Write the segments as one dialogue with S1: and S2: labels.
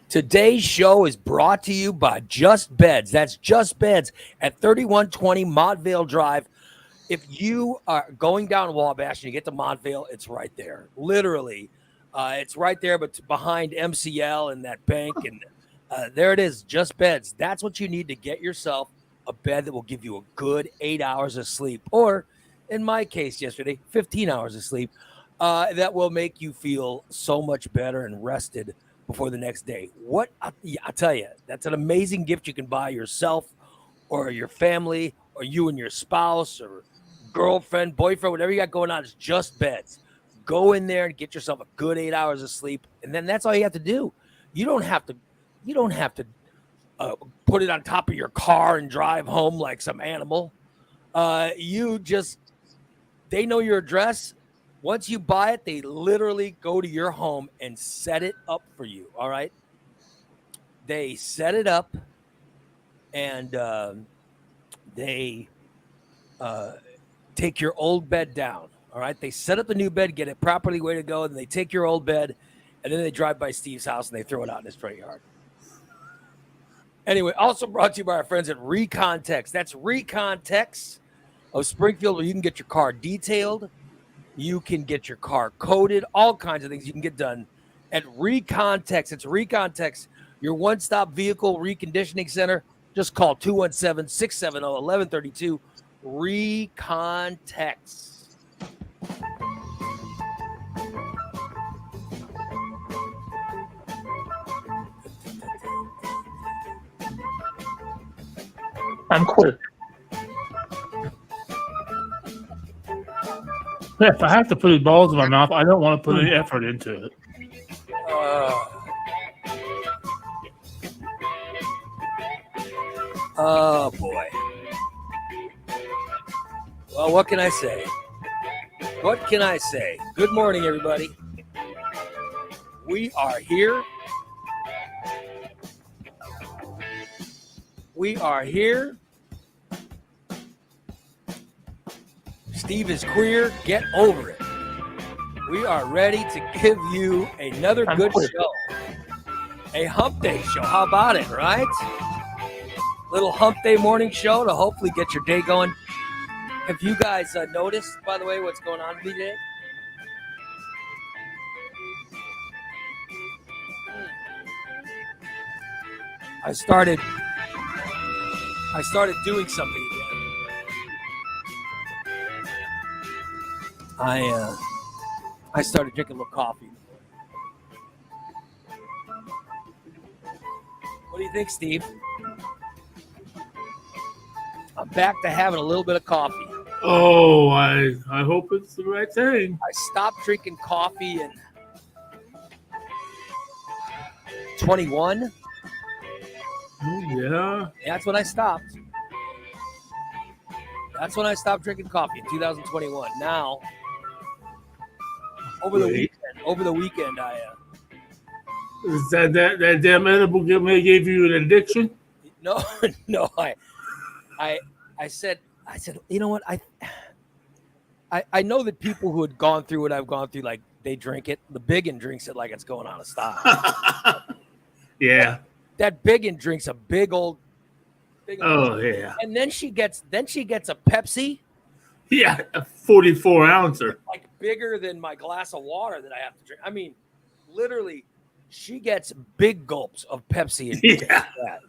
S1: Today's show is brought to you by Just Beds. That's Just Beds at 3120 Montvale Drive. If you are going down Wabash and you get to Montvale, it's right there. Literally, it's right there, but behind MCL and that bank. And there it is, Just Beds. That's what you need to get yourself a bed that will give you a good 8 hours of sleep. Or, in my case yesterday, 15 hours of sleep. That will make you feel so much better and rested before the next day. I tell you, that's an amazing gift you can buy yourself or your family or you and your spouse or girlfriend, boyfriend, whatever you got going on. It's Just Beds. Go in there and get yourself a good 8 hours of sleep, and then that's all you have to do. You don't have to. You don't have to put it on top of your car and drive home like some animal. You just they know your address. Once you buy it, they literally go to your home and set it up for you. All right. They set it up and they take your old bed down. All right. They set up the new bed, get it properly way to go. And they take your old bed and then they drive by Steve's house and they throw it out in his front yard. Anyway, also brought to you by our friends at Recon. That's Recon of Springfield, where you can get your car detailed. You can get your car coated, all kinds of things you can get done at Recon. It's Recon, your one-stop vehicle reconditioning center. Just call 217-670-1132. Recon.
S2: I'm quick. If I have to put these balls in my mouth, I don't want to put any effort into it.
S1: Oh, boy. Well, what can I say? Good morning, everybody. We are here. Steve is queer. Get over it. We are ready to give you another good show. A hump day show. How about it, right? Little hump day morning show to hopefully get your day going. Have you guys noticed, by the way, what's going on with me today? I started doing something again. I started drinking a little coffee. What do you think, Steve? I'm back to having a little bit of coffee.
S2: Oh, I hope it's the right thing.
S1: I stopped drinking coffee in 21.
S2: Oh, yeah.
S1: That's when I stopped. That's when I stopped drinking coffee in 2021. Now, over the weekend, I.
S2: Is that damn edible gave you an addiction?
S1: No. I said, you know what? I know that people who had gone through what I've gone through, like they drink it. The biggin drinks it like it's going out of style.
S2: Yeah.
S1: That biggin drinks a big old.
S2: Yeah.
S1: And then she gets a Pepsi.
S2: Yeah, a 44 ouncer.
S1: Like bigger than my glass of water that I have to drink. I mean, literally, she gets big gulps of Pepsi. And
S2: yeah.
S1: That.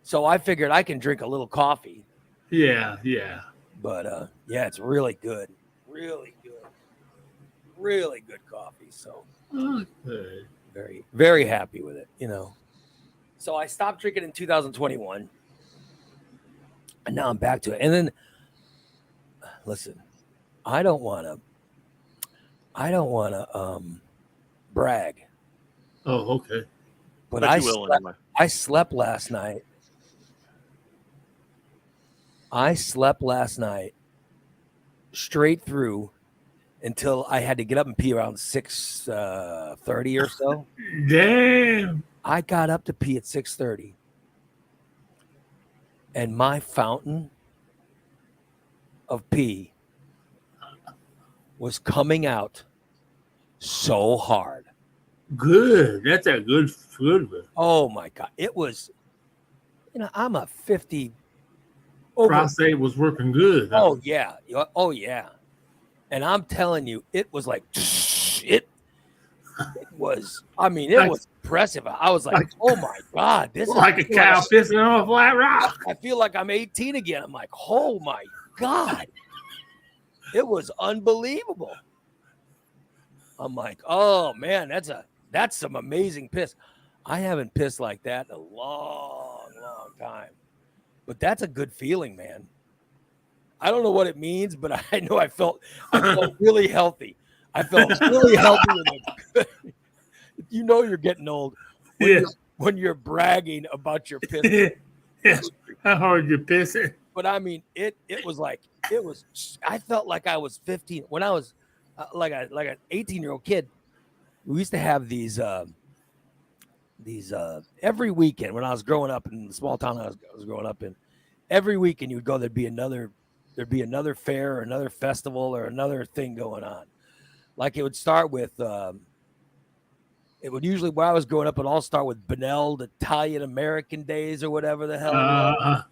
S1: So I figured I can drink a little coffee.
S2: Yeah.
S1: But yeah, it's really good. Really good coffee. So very, very happy with it, you know. So I stopped drinking in 2021. And now I'm back to it. And then listen, I don't wanna brag.
S2: Oh, okay.
S1: But I slept last night. Straight through until I had to get up and pee around 6:30 or so.
S2: Damn.
S1: I got up to pee at 6:30. And my fountain of pee was coming out so hard.
S2: Good. That's a good one.
S1: Oh my God. It was, I'm a 50 over.
S2: Prostate was working good. Huh?
S1: Oh yeah. Oh yeah. And I'm telling you, it was like, it was, I mean, it
S2: Like
S1: was impressive. I was like,
S2: like
S1: oh my God, this is
S2: like a cow pissing on a flat rock.
S1: I feel like I'm 18 again. I'm like, oh my God. It was unbelievable. I'm like, oh man, that's some amazing piss. I haven't pissed like that in a long, long time. But that's a good feeling, man. I don't know what it means, but I know I felt really healthy. I felt really healthy. You're getting old
S2: Yeah.
S1: when you're bragging about your piss.
S2: Yeah. How hard you pissing?
S1: But I mean, it was like I felt like I was 15 when I was like an 18-year-old kid. We used to have these every weekend when I was growing up in the small town I was growing up in. Every weekend you would go, there'd be another fair or another festival or another thing going on. Like it would start with it would usually, when I was growing up, it'd all start with Beneld Italian American Days or whatever the hell it was.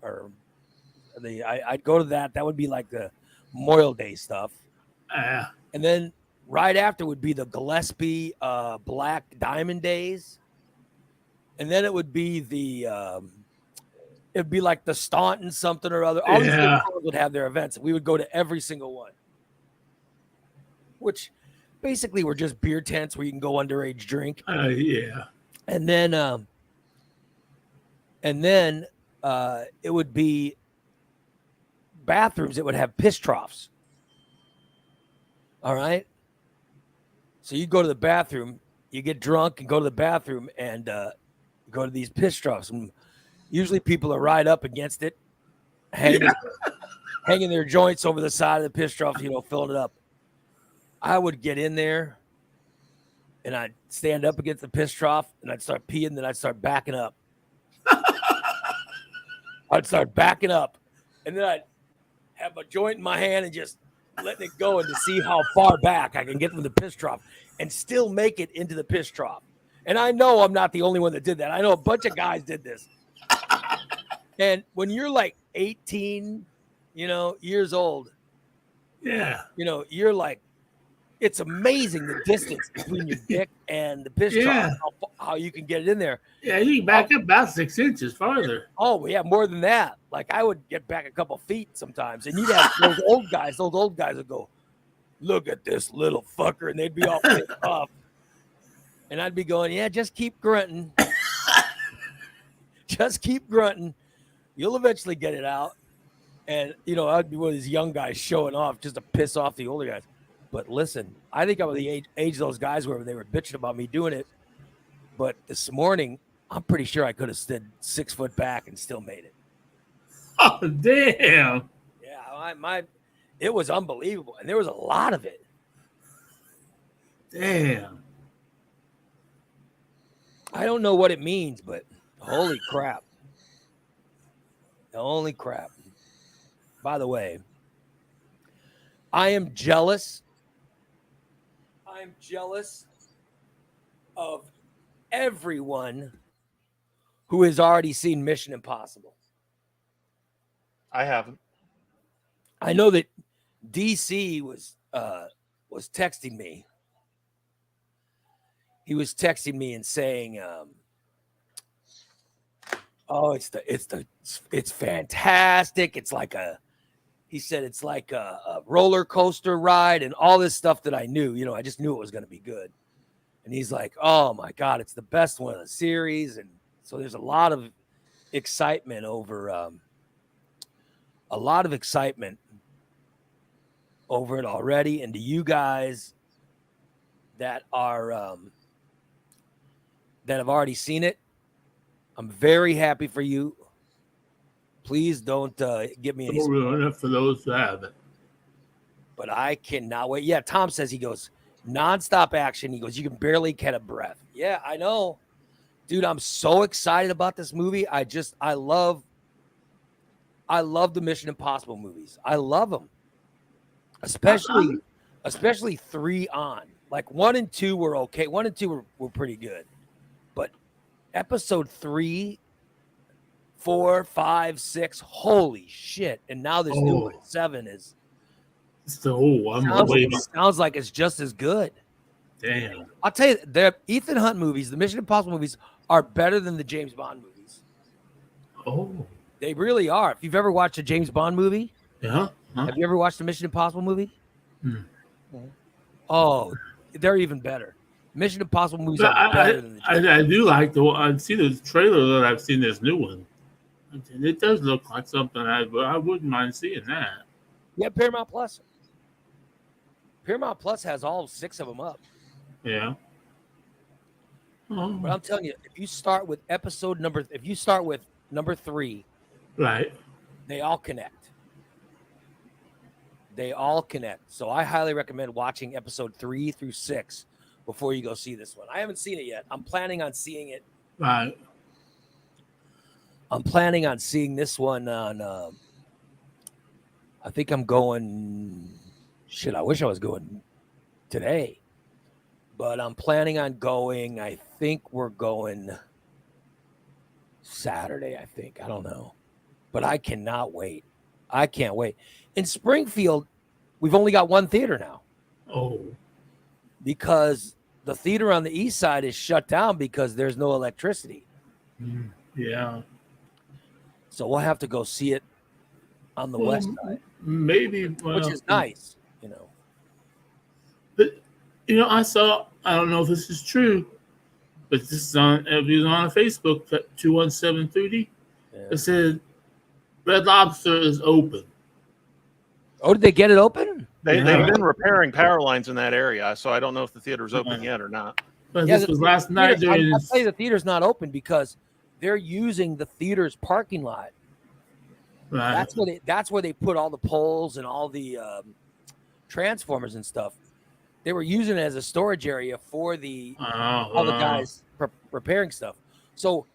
S1: Or I'd go to that. That would be like the Memorial Day stuff. And then right after would be the Gillespie Black Diamond Days. And then it would be it'd be like the Staunton something or other. All these towns would have their events. And we would go to every single one. Which basically were just beer tents where you can go underage drink.
S2: Yeah.
S1: And then it would be bathrooms that would have piss troughs. All right. So you go to the bathroom, you get drunk and go to the bathroom and go to these piss troughs. And usually people are right up against it, hanging their joints over the side of the piss trough, filling it up. I would get in there and I'd stand up against the piss trough and I'd start peeing, then I'd start backing up. I'd start backing up and then I'd have a joint in my hand and just letting it go and to see how far back I can get from the piss trough and still make it into the piss trough. And I know I'm not the only one that did that. I know a bunch of guys did this. And when you're like 18, years old, you're like, it's amazing the distance between your dick and the piss trough, how you can get it in there.
S2: Yeah, you can back up about 6 inches farther.
S1: Oh, yeah, more than that. Like I would get back a couple feet sometimes. And you'd have those old guys would go, look at this little fucker. And they'd be all pissed off. And I'd be going, yeah, just keep grunting. Just keep grunting. You'll eventually get it out. And, I'd be one of these young guys showing off just to piss off the older guys. But listen, I think I'm the age those guys were. They were bitching about me doing it. But this morning, I'm pretty sure I could have stood 6 foot back and still made it.
S2: Oh, damn.
S1: Yeah, it was unbelievable. And there was a lot of it.
S2: Damn.
S1: I don't know what it means, but holy crap. Holy crap. By the way, I am jealous. I'm jealous of everyone who has already seen Mission Impossible.
S3: I haven't.
S1: I know that DC was texting me. He was texting me and saying, "Oh, it's fantastic. It's like he said it's like a roller coaster ride and all this stuff that I knew. I just knew it was going to be good." And he's like, "Oh my God, it's the best one of the series." And so there's a lot of excitement over it already. And to you guys that are that have already seen it, I'm very happy for you. Please don't give me any.
S2: Don't ruin it for those who haven't.
S1: But I cannot wait. Yeah, Tom says, he goes, nonstop action. He goes, you can barely get a breath. Yeah, I know. Dude, I'm so excited about this movie. I love the Mission Impossible movies. I love them. Especially 3 on. Like 1 and 2 were okay. 1 and 2 were pretty good. But episode 3, 4, 5, 6, holy shit. And now this new one, 7 is sounds like it's just as good.
S2: Damn.
S1: I'll tell you, the Ethan Hunt movies, the Mission Impossible movies, are better than the James Bond movies.
S2: Oh.
S1: They really are. If you've ever watched a James Bond movie,
S2: Yeah.
S1: have you ever watched a Mission Impossible movie?
S2: Hmm.
S1: Oh, they're even better. Mission Impossible movies are better than the James
S2: I do like I see the trailer that I've seen this new one. And it does look like something I wouldn't mind seeing that.
S1: Yeah, Paramount Plus. Paramount Plus has all 6 of them up.
S2: Yeah. Oh.
S1: But I'm telling you, if you start with number 3,
S2: Right.
S1: they all connect. They all connect. So I highly recommend watching episode 3 through 6 before you go see this one. I haven't seen it yet. I'm planning on seeing it.
S2: Right.
S1: I'm planning on seeing this one on. I think I'm going. Shit, I wish I was going today, but I'm planning on going. I think we're going Saturday. I think, I don't know, but I cannot wait. I can't wait. In Springfield, we've only got one theater now.
S2: Oh.
S1: Because the theater on the east side is shut down because there's no electricity.
S2: Yeah.
S1: So we'll have to go see it on the west side.
S2: Maybe.
S1: Which is nice, you know.
S2: But, you know, I don't know if this is true, but this is it was on Facebook, 21730.
S1: Yeah.
S2: It said Red Lobster is open.
S1: Oh, did they get it open?
S3: They've been repairing power lines in that area, so I don't know if the theater's open yet or not.
S2: But this was last night.
S1: I'll tell you the theater's not open because they're using the theater's parking lot.
S2: Right.
S1: That's where they put all the poles and all the transformers and stuff. They were using it as a storage area for all the guys repairing stuff. So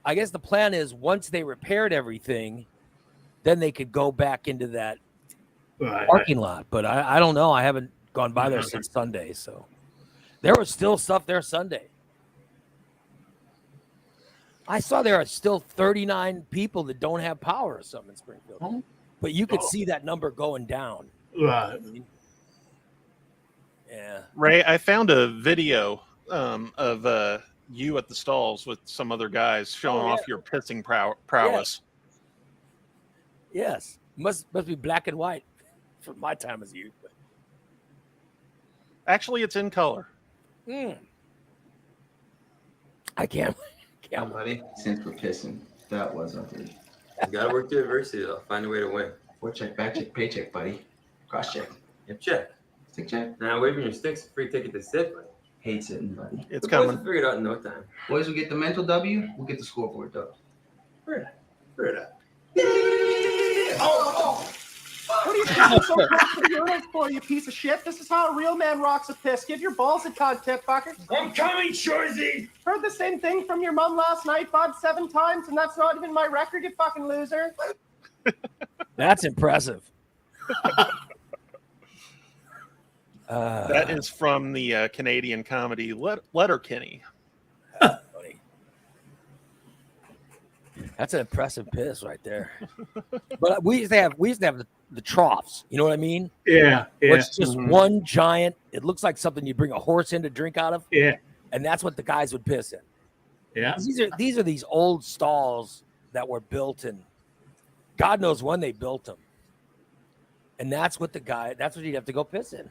S1: I guess the plan is once they repaired everything, then they could go back into that parking lot. But I don't know. I haven't gone by there since Sunday. So there was still stuff there Sunday. I saw there are still 39 people that don't have power or something in Springfield. But you could see that number going down.
S2: Right.
S1: Yeah.
S3: Ray, I found a video of you at the stalls with some other guys showing off your pissing prowess.
S1: Yes. Must be black and white from my time as youth.
S3: Actually, it's in color.
S1: I can't.
S4: Yeah, buddy. Since we're pissing, that was ugly. You gotta work through adversity, though. Find a way to win. Forecheck, backcheck, paycheck, buddy. Cross check. Yep, check. Stick check. Now, waving your sticks, free ticket to sit, buddy. Hate sitting, buddy.
S3: It's
S4: the
S3: coming.
S4: Boys will figure it out in no time. Boys will get the mental W. We'll get the scoreboard W. Figure it out.
S5: What are you thinking so close to the urinals for, you piece of shit? This is how a real man rocks a piss. Give your balls a tug, tit fucker.
S6: I'm coming, Shorzy!
S5: Heard the same thing from your mom last night, bud, 7 times, and that's not even my record, you fucking loser.
S1: That's impressive.
S3: That is from the Canadian comedy Letterkenny.
S1: That's an impressive piss right there. But we used to have the troughs. You know what I mean?
S2: Yeah.
S1: Where it's just one giant. It looks like something you bring a horse in to drink out of.
S2: Yeah.
S1: And that's what the guys would piss in.
S2: Yeah.
S1: These are these old stalls that were built in. God knows when they built them. And that's what you'd have to go piss in.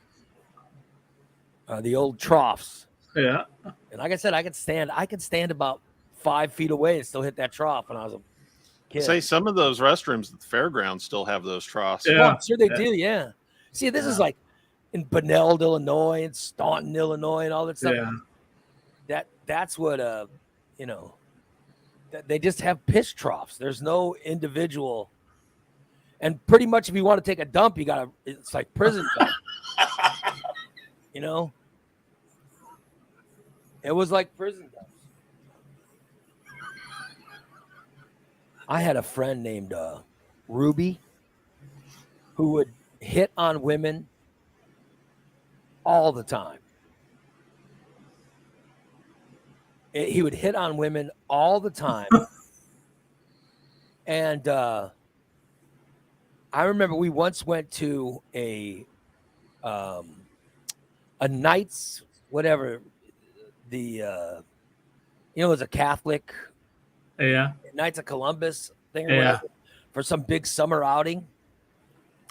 S1: The old troughs.
S2: Yeah.
S1: And like I said, I could stand about 5 feet away and still hit that trough when I was a kid.
S3: Say some of those restrooms at the fairgrounds still have those troughs.
S2: Yeah.
S1: Well, I'm sure they do, yeah. See, this is like in Beneld, Illinois, and Staunton, Illinois, and all that stuff.
S2: Yeah.
S1: That's what they just have piss troughs. There's no individual. And pretty much if you want to take a dump, it's like prison dump. You know? It was like prison dumps. I had a friend named Ruby who would hit on women all the time. He would hit on women all the time. And I remember we once went to a Knights, whatever, it was a Catholic
S2: Yeah.
S1: Knights of Columbus thing or
S2: Yeah.
S1: whatever, for some big summer outing.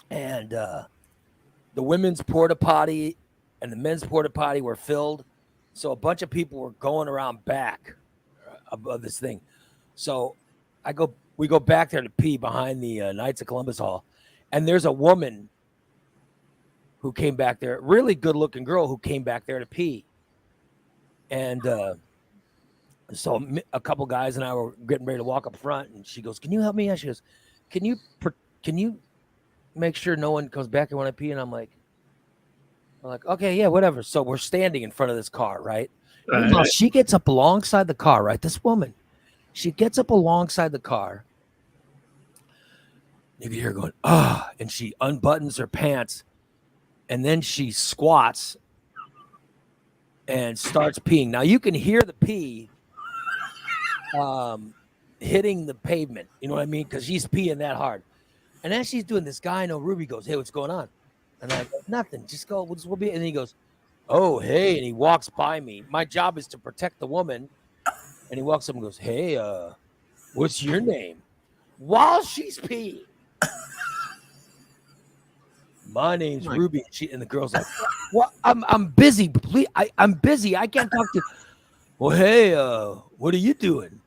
S1: And the women's porta potty and the men's porta potty were filled. So a bunch of people were going around back of this thing. So we go back there to pee behind the Knights of Columbus Hall. And there's a woman who came back there, really good looking girl who came back there to pee. And so a couple guys and I were getting ready to walk up front, and she goes, "Can you help me?" And she goes, Can you make sure no one comes back here when I pee?" And I'm like, okay, yeah, whatever. So we're standing in front of this car, right? Meanwhile, she gets up alongside the car, right? This woman, she gets up alongside the car. You can hear her going, and she unbuttons her pants, and then she squats and starts peeing. Now you can hear the pee hitting the pavement. You know what I mean? Because she's peeing that hard. And as she's doing this, guy I know, Ruby, goes, "Hey, what's going on?" And I go, "Nothing. Just go. We'll be." And he goes, "Oh, hey." And he walks by me. My job is to protect the woman. And he walks up and goes, "Hey, what's your name?" While she's peeing. "My name's Ruby." And the girl's like, "Well, I'm busy. Please, I'm busy. I can't talk to you." "Well, hey, what are you doing?"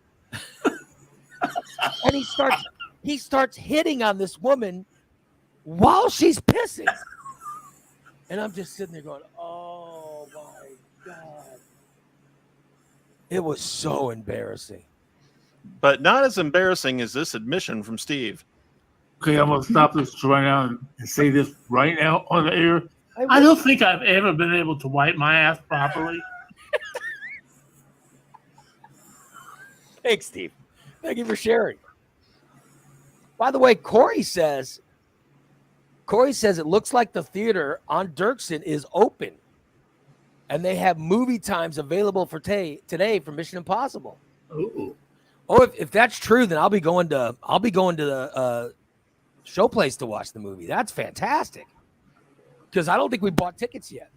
S1: And he starts hitting on this woman while she's pissing. And I'm just sitting there going, "Oh my God." It was so embarrassing.
S3: But not as embarrassing as this admission from Steve.
S2: Okay, I'm gonna stop this right now and say this right now on the air. I don't think I've ever been able to wipe my ass properly.
S1: Thanks, Steve. Thank you for sharing. By the way, Corey says it looks like the theater on Dirksen is open, and they have movie times available for today for Mission Impossible.
S2: Ooh.
S1: Oh, if that's true, then I'll be going to the show place to watch the movie. That's fantastic. Because I don't think we bought tickets yet.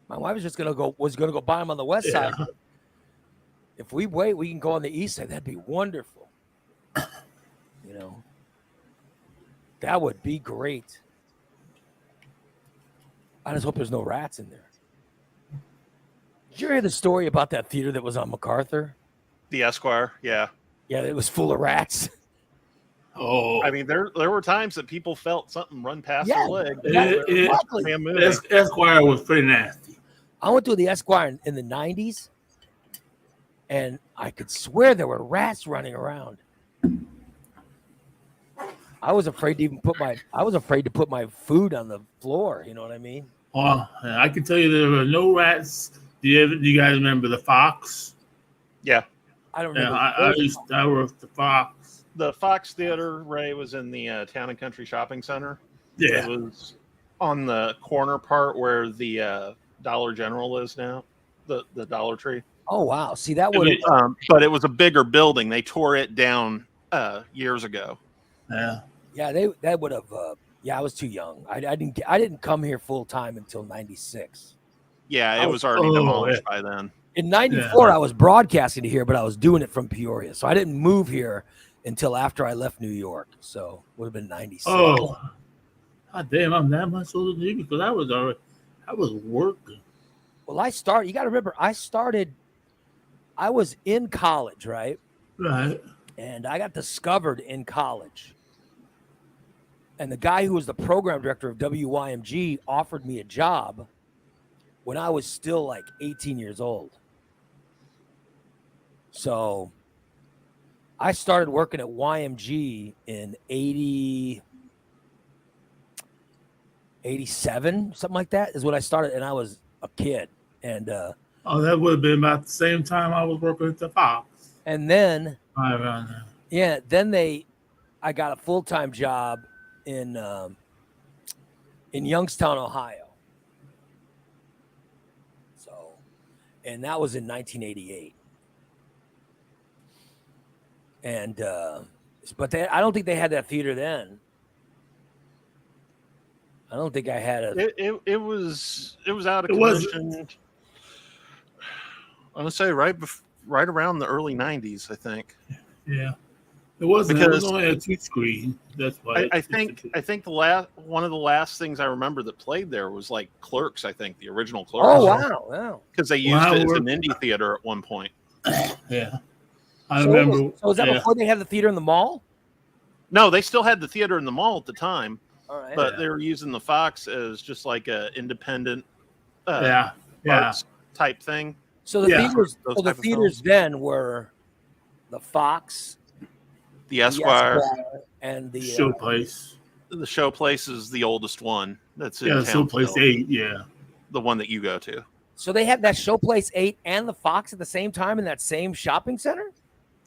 S1: My wife was gonna go buy them on the west side. If we wait, we can go on the east side. That'd be wonderful. You know, that would be great. I just hope there's no rats in there. Did you hear the story about that theater that was on MacArthur?
S3: The Esquire, yeah.
S1: Yeah, it was full of rats.
S2: Oh,
S3: I mean, there were times that people felt something run past
S1: Yeah,
S3: their leg.
S1: exactly.
S2: Esquire was pretty nasty.
S1: I went to the Esquire in the 90s, and I could swear there were rats running around. I was afraid to put my food on the floor. You know what I mean?
S2: Well, I can tell you there were no rats. Do you guys remember the Fox?
S3: Yeah.
S1: I don't remember.
S2: I worked the Fox.
S3: The Fox Theater, Ray, was in the Town and Country Shopping Center.
S2: Yeah.
S3: It was on the corner part where the Dollar General is now, the Dollar Tree.
S1: Oh, wow. See, that would
S3: but it was a bigger building. They tore it down years ago.
S2: Yeah.
S1: Yeah, that would have. I was too young. I didn't come here full time until '96.
S3: Yeah, it was already demolished by then.
S1: In '94, I was broadcasting to here, but I was doing it from Peoria, so I didn't move here until after I left New York. So it would have been '96.
S2: Oh, God damn! I'm that much older than you because I was working.
S1: Well, you got to remember, I was in college, right?
S2: Right.
S1: And I got discovered in college. And the guy who was the program director of WYMG offered me a job when I was still like 18 years old. So I started working at YMG in 87, something like that is what I started. And I was a kid. And
S2: that would have been about the same time I was working at the Fox.
S1: And then,
S2: around there.
S1: then I got a full-time job in Youngstown, Ohio. So, and that was in 1988. And but I don't think they had that theater then. I don't think I had a.
S3: It was out of
S2: It wasn't.
S3: commission. I want to say right around the early '90s, I think.
S2: Yeah. It wasn't. It
S3: Because
S2: was only a 2-screen. That's why.
S3: I think one of the last things I remember that played there was like Clerks. I think the original Clerks.
S1: Oh wow!
S3: Because they used it as an indie theater at one point.
S2: Yeah, I remember.
S1: So was that before they had the theater in the mall?
S3: No, they still had the theater in the mall at the time.
S1: All right.
S3: But they were using the Fox as just like a independent arts type thing.
S1: So the theaters then were the Fox,
S3: the Esquire,
S1: and the
S2: Showplace.
S3: The Showplace is the oldest one. That's in
S2: Showplace 8. Yeah,
S3: the one that you go to.
S1: So they had that Showplace 8 and the Fox at the same time in that same shopping center?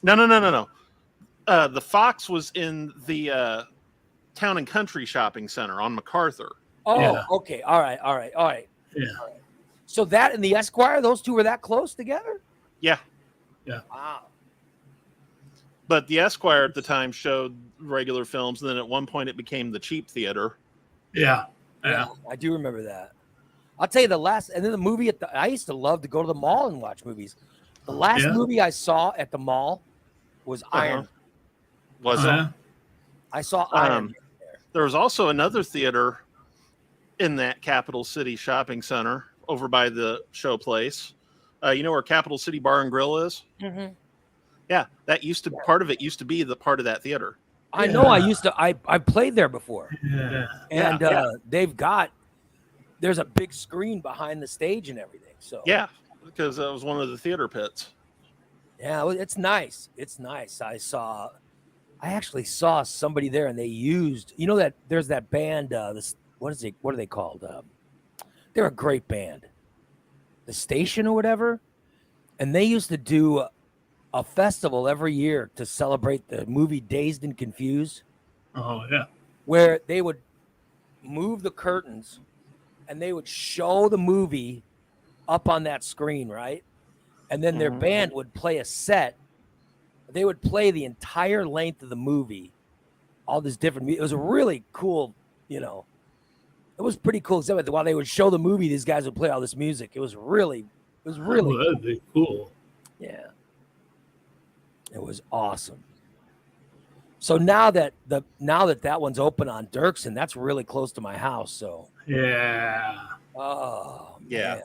S3: No. The Fox was in the Town and Country Shopping Center on MacArthur.
S1: Oh, okay. All right.
S2: Yeah.
S1: All right. So that and the Esquire, those two were that close together?
S3: Yeah.
S1: Wow.
S3: But the Esquire at the time showed regular films, and then at one point it became the cheap theater.
S2: Yeah.
S1: I do remember that. I'll tell you and then the movie I used to love to go to the mall and watch movies. The last movie I saw at the mall was Iron.
S3: Was it?
S1: I saw Iron Man there.
S3: There was also another theater in that Capital City shopping center over by the Showplace. You know where Capital City Bar and Grill is?
S1: Mm-hmm.
S3: Yeah, part of it used to be the part of that theater.
S1: I know. I played there before.
S2: Yeah.
S1: And there's a big screen behind the stage and everything. So
S3: yeah, because that was one of the theater pits.
S1: Yeah, it's nice. It's nice. I actually saw somebody there, and they used. You know that there's that band. What are they called? They're a great band, The Station or whatever, and they used to do a festival every year to celebrate the movie Dazed and Confused.
S2: Oh yeah.
S1: Where they would move the curtains, and they would show the movie up on that screen, right? And then their band would play a set. They would play the entire length of the movie, all this different. It was a really cool, it was pretty cool. While they would show the movie, these guys would play all this music. It was really
S2: that'd be cool.
S1: Yeah, it was awesome. So now that that one's open on Dirksen, that's really close to my house. So
S2: yeah.
S1: Oh
S3: yeah.
S1: Man.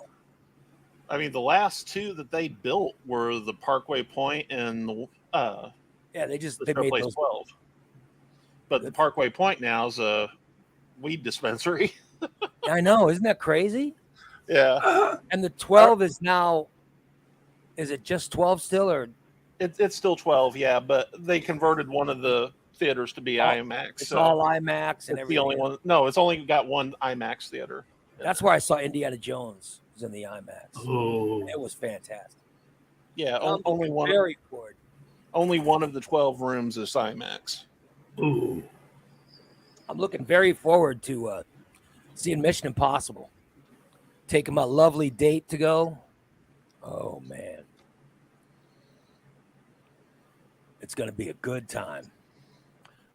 S3: I mean, the last two that they built were the Parkway Point and the
S1: they made those
S3: 12. But the Parkway Point now is a weed dispensary.
S1: I know, isn't that crazy?
S3: Yeah.
S1: And the 12 is now. Is it just 12 still, or
S3: it's still 12? Yeah, but they converted one of the theaters to be IMAX.
S1: It's all IMAX and everything.
S3: The only one. No, it's only got one IMAX theater.
S1: That's where I saw Indiana Jones. Was in the IMAX.
S2: Oh,
S1: it was fantastic.
S3: Yeah, only one.
S1: Very good.
S3: Only one of the 12 rooms is IMAX.
S2: Ooh.
S1: I'm looking very forward to seeing Mission Impossible. Taking my lovely date to go. Oh man, it's gonna be a good time.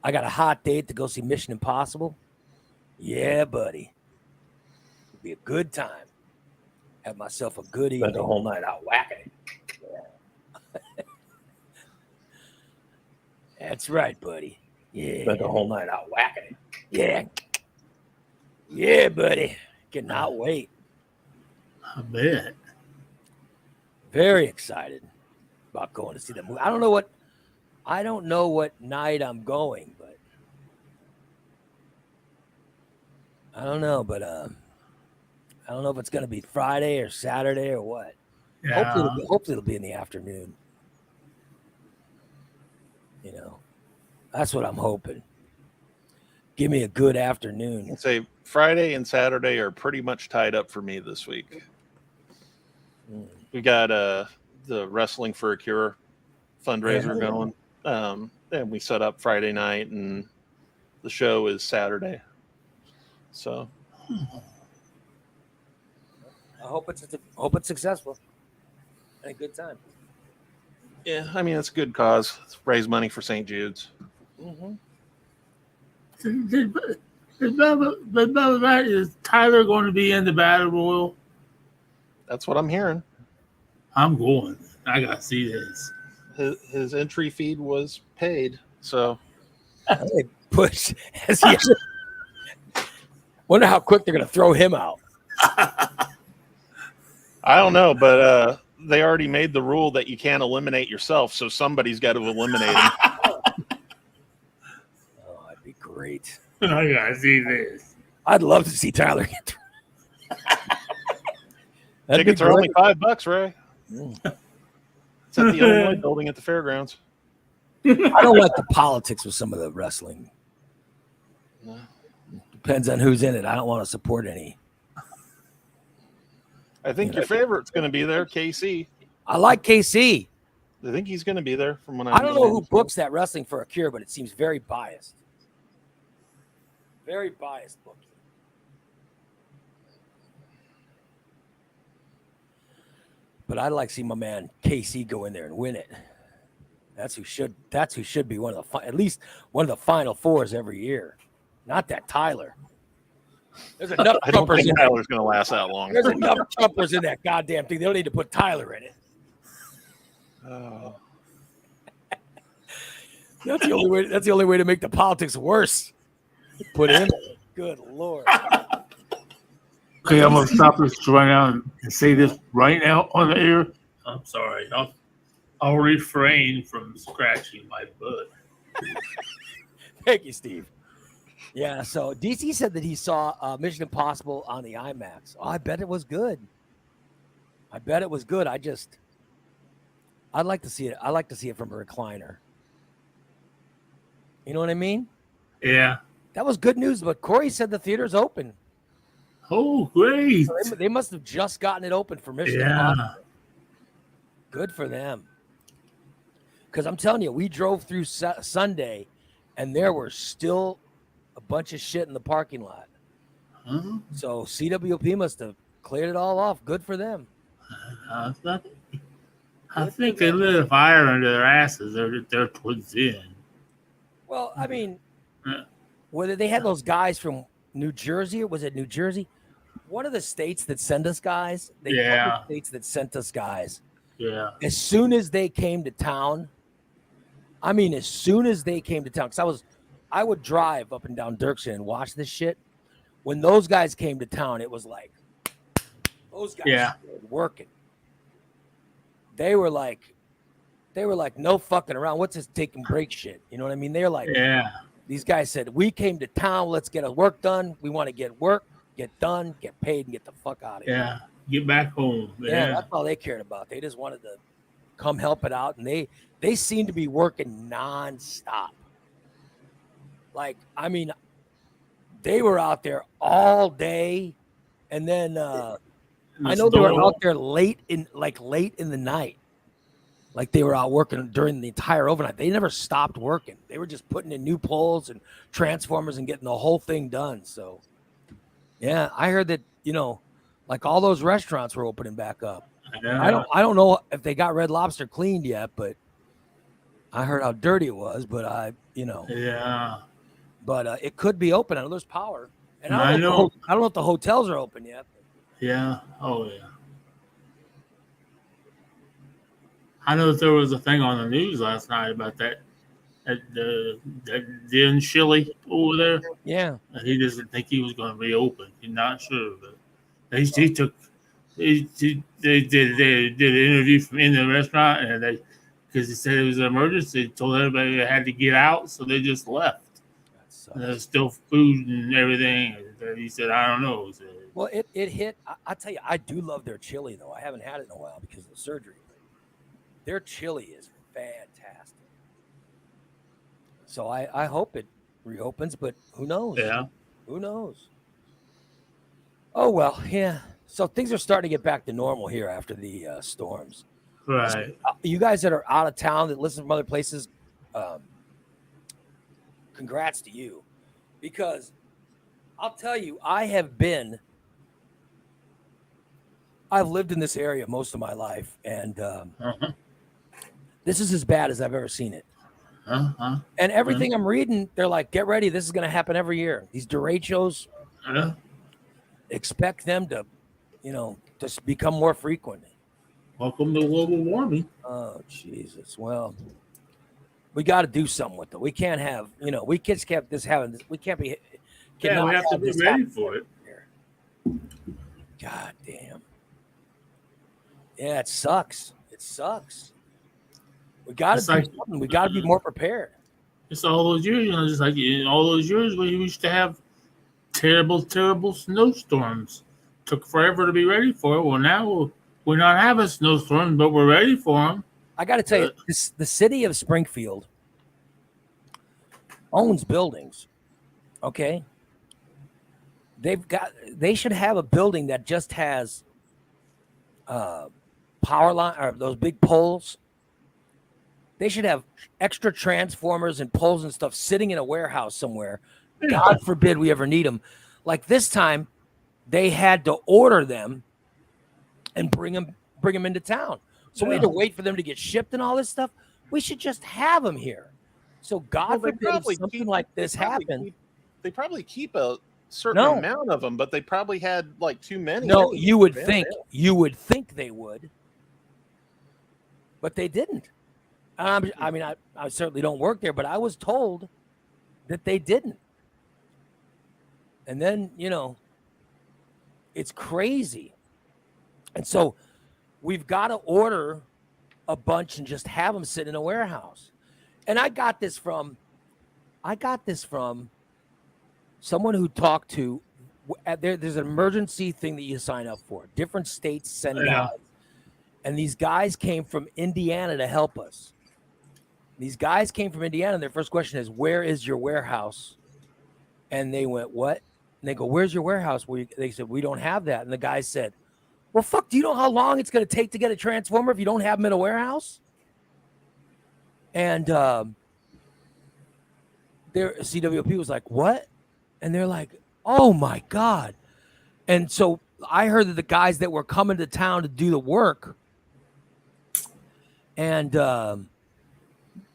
S1: I got a hot date to go see Mission Impossible. Yeah, buddy. It'll be a good time. Have myself a good evening.
S6: Spent the whole night out whacking.
S1: That's right, buddy. Yeah.
S6: Spent the whole night out whacking.
S1: Yeah. Yeah, buddy. Cannot wait.
S2: I bet.
S1: Very excited about going to see that movie. I don't know what night I'm going, but I don't know, but I don't know if it's going to be Friday or Saturday or what.
S2: Yeah.
S1: Hopefully it'll be in the afternoon. That's what I'm hoping. Give me a good afternoon.
S3: I'd say Friday and Saturday are pretty much tied up for me this week. We got the Wrestling for a Cure fundraiser going. And we set up Friday night, and the show is Saturday. So
S1: I hope it's successful and a good time.
S3: Yeah, I mean it's a good cause. Raise money for St. Jude's.
S1: Mm-hmm.
S2: Is Tyler going to be in the Battle Royal?
S3: That's what I'm hearing.
S2: I'm going. I got to see this.
S3: His entry fee was paid, so
S1: They push. Wonder how quick they're going to throw him out.
S3: I don't know, but they already made the rule that you can't eliminate yourself, so somebody's got to eliminate him.
S1: Oh, that'd be great.
S2: I got to see this.
S1: I'd love to see Tyler get through.
S3: Tickets are only $5, Ray.
S1: Mm.
S3: It's at the Illinois building at the fairgrounds.
S1: I don't like the politics with some of the wrestling.
S3: No.
S1: Depends on who's in it. I don't want to support any.
S3: I think your favorite's going to be there, KC.
S1: I like KC.
S3: I think he's going to be there from when
S1: I don't know who books that Wrestling for a Cure, but it seems very biased. Very biased booking. But I'd like to see my man KC go in there and win it. That's who should be at least one of the final fours every year. Not that Tyler. There's enough
S3: I don't
S1: jumpers
S3: think
S1: in
S3: Tyler's going to last that long.
S1: There's enough jumpers in that goddamn thing. They don't need to put Tyler in it.
S3: Oh.
S1: That's the only way to make the politics worse. Put him. Good Lord.
S2: Okay, I'm going to stop this right now and say this right now on the air. I'm sorry. I'll refrain from scratching my butt.
S1: Thank you, Steve. Yeah, so DC said that he saw Mission Impossible on the IMAX. Oh, I bet it was good. I'd like to see it. I like to see it from a recliner. You know what I mean?
S2: Yeah.
S1: That was good news, but Corey said the theater's open.
S2: Oh, great.
S1: So they must have just gotten it open for Mission Impossible. Good for them. Because I'm telling you, we drove through Sunday, and there were still a bunch of shit in the parking lot.
S2: Huh?
S1: So CWP must have cleared it all off. Good for them.
S2: I think they lit a fire under their asses. They're towards the end.
S1: Well, I mean, whether they had those guys from New Jersey, or was it New Jersey? One of the states that send us guys. States that sent us guys.
S2: Yeah.
S1: As soon as they came to town, because I would drive up and down Dirksen and watch this shit. When those guys came to town, it was like those guys were working. They were like, no fucking around. What's this taking break shit? You know what I mean? They're like, these guys said, we came to town. Let's get our work done. We want to get work, get done, get paid, and get the fuck out of here.
S2: Yeah. Get back home.
S1: Yeah, that's all they cared about. They just wanted to come help it out, and they seemed to be working nonstop. Like, I mean, they were out there all day, and then I know they were out there late in the night. Like they were out working during the entire overnight. They never stopped working. They were just putting in new poles and transformers and getting the whole thing done. So, yeah, I heard that, like all those restaurants were opening back up. I don't know if they got Red Lobster cleaned yet, but I heard how dirty it was. But
S2: Yeah.
S1: But it could be open. I know there's power, and I don't know if the hotels are open yet.
S2: Yeah. Oh yeah. I know that there was a thing on the news last night about that Den Chili over there.
S1: Yeah.
S2: And he doesn't think he was going to reopen. He's not sure, but they did an interview from in the restaurant, and because he said it was an emergency, told everybody they had to get out, so they just left. There's still food and everything. And he said, I don't know.
S1: Well, it hit. I tell you, I do love their chili, though. I haven't had it in a while because of the surgery. Their chili is fantastic. So I hope it reopens, but who knows?
S2: Yeah.
S1: Who knows? Oh, well, yeah. So things are starting to get back to normal here after the storms.
S2: Right.
S1: So, you guys that are out of town that listen from other places, congrats to you. Because I'll tell you, I've lived in this area most of my life, and This is as bad as I've ever seen it.
S2: Uh-huh.
S1: And everything I'm reading, they're like, get ready. This is going to happen every year. These derechos, expect them to, just become more frequent.
S2: Welcome to global warming.
S1: Oh, Jesus. Well, we got to do something with it. We can't have, we just kept this having this. We can't be.
S2: We have to be ready for it.
S1: God damn. Yeah, it sucks. It sucks. We got to do something. We got to be more prepared.
S2: It's all those years, just like in all those years when you used to have terrible, terrible snowstorms. Took forever to be ready for it. Well, now we're not having snowstorms, but we're ready for them. I
S1: got to tell you, the city of Springfield owns buildings. Okay. They should have a building that just has power line or those big poles. They should have extra transformers and poles and stuff sitting in a warehouse somewhere. God forbid we ever need them. Like this time, they had to order them and bring them into town. So we had to wait for them to get shipped and all this stuff. We should just have them here. So God forbid if something like this happened.
S3: They probably keep a certain amount of them, but they probably had like too many.
S1: No, you would think they would, but they didn't. I certainly don't work there, but I was told that they didn't. And then, it's crazy. And so we've got to order a bunch and just have them sit in a warehouse. And I got this from someone who talked to, there's an emergency thing that you sign up for. Different states send out. And these guys came from Indiana to help us. These guys came from Indiana, and their first question is, where is your warehouse? And they went, what? And they go, where's your warehouse? They said, we don't have that. And the guy said, well, fuck, do you know how long it's going to take to get a transformer if you don't have them in a warehouse? And their CWP was like, what? And they're like, oh, my God. And so I heard that the guys that were coming to town to do the work, and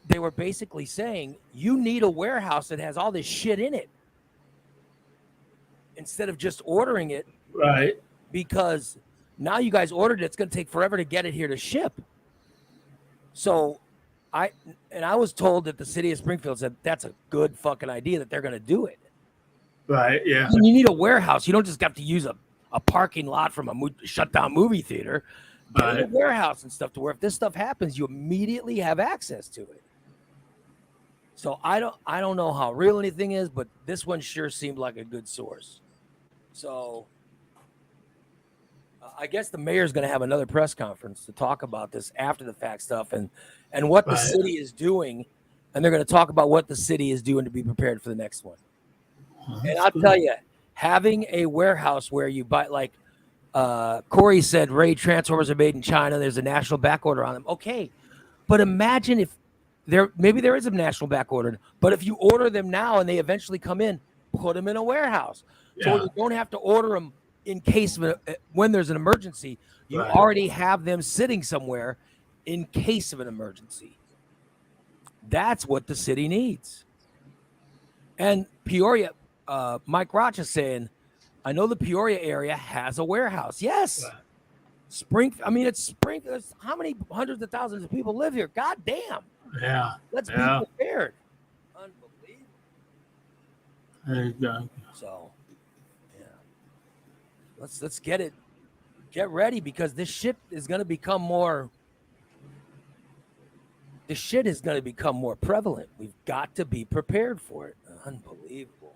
S1: they were basically saying, you need a warehouse that has all this shit in it instead of just ordering it.
S2: Right.
S1: Because now you guys ordered it. It's going to take forever to get it here to ship. So I was told that the city of Springfield said that's a good fucking idea that they're going to do it.
S2: Right, yeah.
S1: And you need a warehouse. You don't just have to use a parking lot from a shut down movie theater. Get a warehouse and stuff to where if this stuff happens, you immediately have access to it. So I don't know how real anything is, but this one sure seemed like a good source. So I guess the mayor's going to have another press conference to talk about this after the fact stuff and what the city is doing, and they're going to talk about what the city is doing to be prepared for the next one. And I'll tell you, having a warehouse where you buy, like Corey said, Ray, transformers are made in China. There's a national back order on them. Okay, but imagine if maybe there is a national back order, but if you order them now and they eventually come in, put them in a warehouse. So you don't have to order them in case of when there's an emergency. You already have them sitting somewhere in case of an emergency. That's what the city needs. And Peoria, Mike Roch is saying, I know the Peoria area has a warehouse. Yes. It's Springfield. How many hundreds of thousands of people live here? God damn.
S2: Yeah.
S1: Let's be prepared. Unbelievable.
S2: There you go.
S1: So, yeah. Let's get ready because this shit is going to become more. This shit is going to become more prevalent. We've got to be prepared for it. Unbelievable.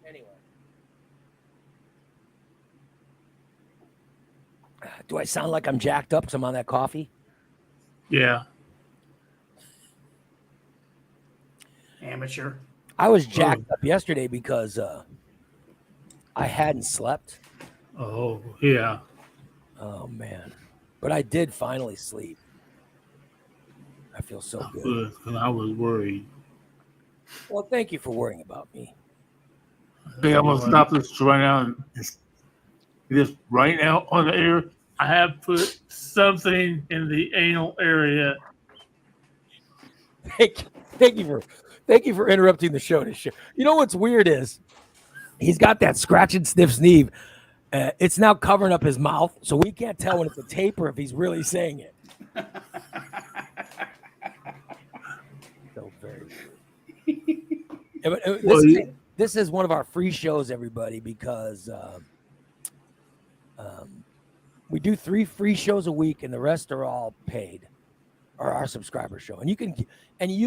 S1: Anyway. Do I sound like I'm jacked up because I'm on that coffee?
S2: Yeah.
S5: Amateur.
S1: I was jacked up yesterday because I hadn't slept.
S2: Oh, yeah.
S1: Oh, man. But I did finally sleep. I feel so good.
S2: I was worried.
S1: Well, thank you for worrying about me.
S2: I think I'm going to stop this right now. Just right now on the air. I have put something in the anal area.
S1: Thank you for interrupting the show. You know what's weird is he's got that scratch and sniff Steve. It's now covering up his mouth, so we can't tell when it's a tape or if he's really saying it. So very weird. This is one of our free shows, everybody, because we do 3 free shows a week, and the rest are all paid, or our subscriber show, and you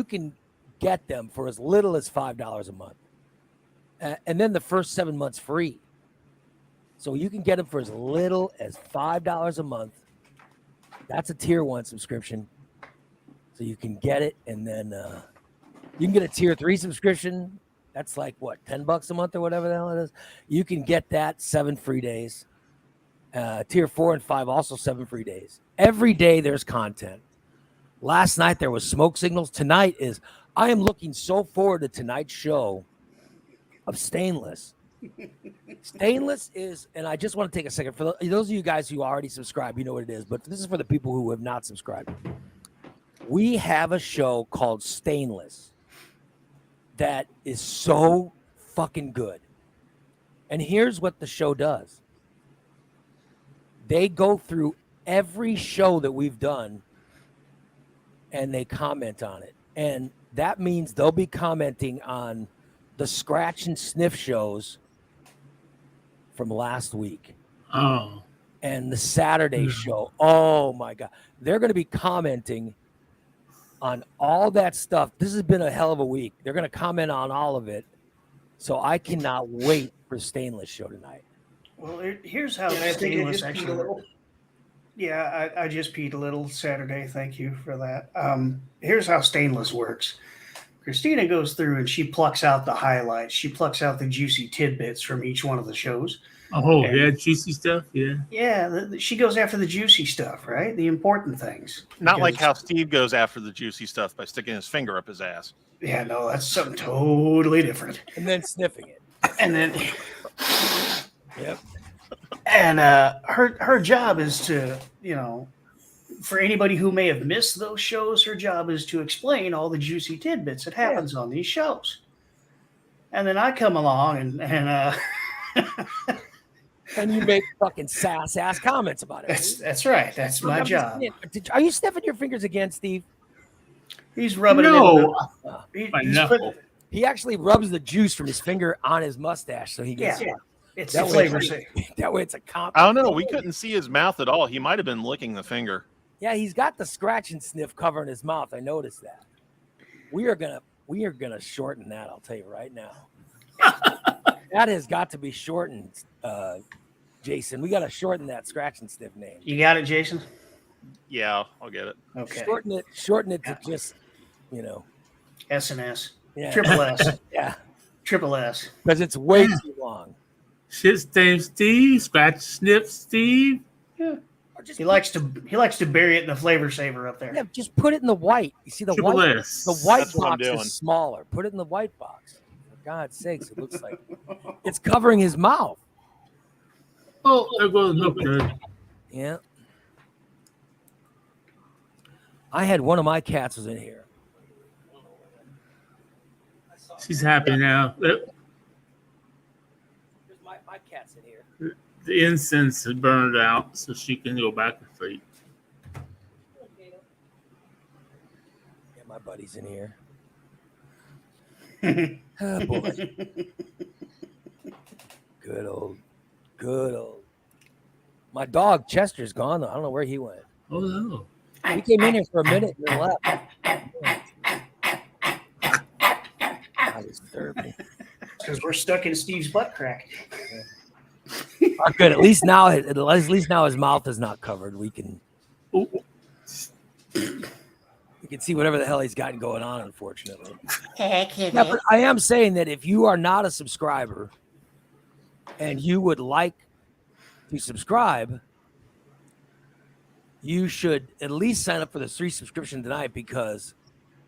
S1: can get them for as little as $5 a month, and then the first 7 months free. So you can get them for as little as $5 a month. That's a tier 1 subscription. So you can get it, and then you can get a tier 3 subscription. That's like what, $10 a month or whatever the hell it is. You can get that 7 free days. Tier 4 and 5 also 7 free days. Every day there's content. Last night there was smoke signals. Tonight is I am looking so forward to tonight's show of Stainless. Stainless is, and I just want to take a second for those of you guys who already subscribe, you know what it is, but this is for the people who have not subscribed. We have a show called Stainless that is so fucking good. And here's what the show does. They go through every show that we've done and they comment on it. And that means they'll be commenting on the scratch and sniff shows from last week.
S2: Oh.
S1: And the Saturday show. Oh my God. They're going to be commenting on all that stuff. This has been a hell of a week. They're going to comment on all of it. So I cannot wait for Stainless show tonight.
S7: Well, here's how Stainless actually. Yeah, I just peed a little Saturday. Thank you for that. Here's how Stainless works. Christina goes through and she plucks out the highlights. She plucks out the juicy tidbits from each one of the shows.
S2: Oh, yeah, juicy stuff, yeah.
S7: Yeah, she goes after the juicy stuff, right? The important things.
S3: Not like how Steve goes after the juicy stuff by sticking his finger up his ass.
S7: Yeah, no, that's something totally different.
S1: And then sniffing it.
S7: And then...
S1: Yep.
S7: And her job is to, for anybody who may have missed those shows, her job is to explain all the juicy tidbits that happens on these shows. And then I come along and
S1: and you make fucking sass-ass comments about it.
S7: That's right. That's my job.
S1: Are you sniffing your fingers again, Steve?
S7: He's rubbing it.
S1: He actually rubs the juice from his finger on his mustache, so he gets
S7: It's the flavor safe.
S1: That way it's a comp.
S3: I don't know. We couldn't see his mouth at all. He might have been licking the finger.
S1: Yeah, he's got the scratch and sniff covering his mouth. I noticed that. We are gonna shorten that. I'll tell you right now. That has got to be shortened, Jason. We got to shorten that scratch and sniff name.
S7: You got it, Jason?
S3: Yeah, I'll get it.
S7: Okay.
S1: Shorten it to just,
S7: S&S.
S1: Yeah.
S7: Triple S.
S1: Yeah.
S7: Triple S.
S1: Because it's way too long.
S2: Shit stain Steve, scratch sniff Steve.
S7: Yeah. He likes to bury it in the flavor saver up there.
S1: Yeah, just put it in the white. You see the
S2: Triple
S1: white.
S2: S.
S1: The white
S3: That's what I'm
S1: box
S3: doing.
S1: is smaller. Put it in the white box. For God's sakes, it looks like it's covering his mouth.
S2: Oh, there goes milk good.
S1: Yeah. I had one of my cats was in here.
S2: She's happy now.
S1: My cat's in here.
S2: The incense is burned out, so she can go back to sleep.
S1: Yeah, my buddy's in here. Oh, boy. Good old. My dog Chester's gone though. I don't know where he went.
S2: Oh no.
S1: He came in here for a minute and then left. I disturbed me.
S7: Because we're stuck in Steve's butt crack.
S1: Oh, good. At least now his mouth is not covered. We can see whatever the hell he's gotten going on. Unfortunately, yeah, but I am saying that if you are not a subscriber and you would like to subscribe, you should at least sign up for the free subscription tonight, because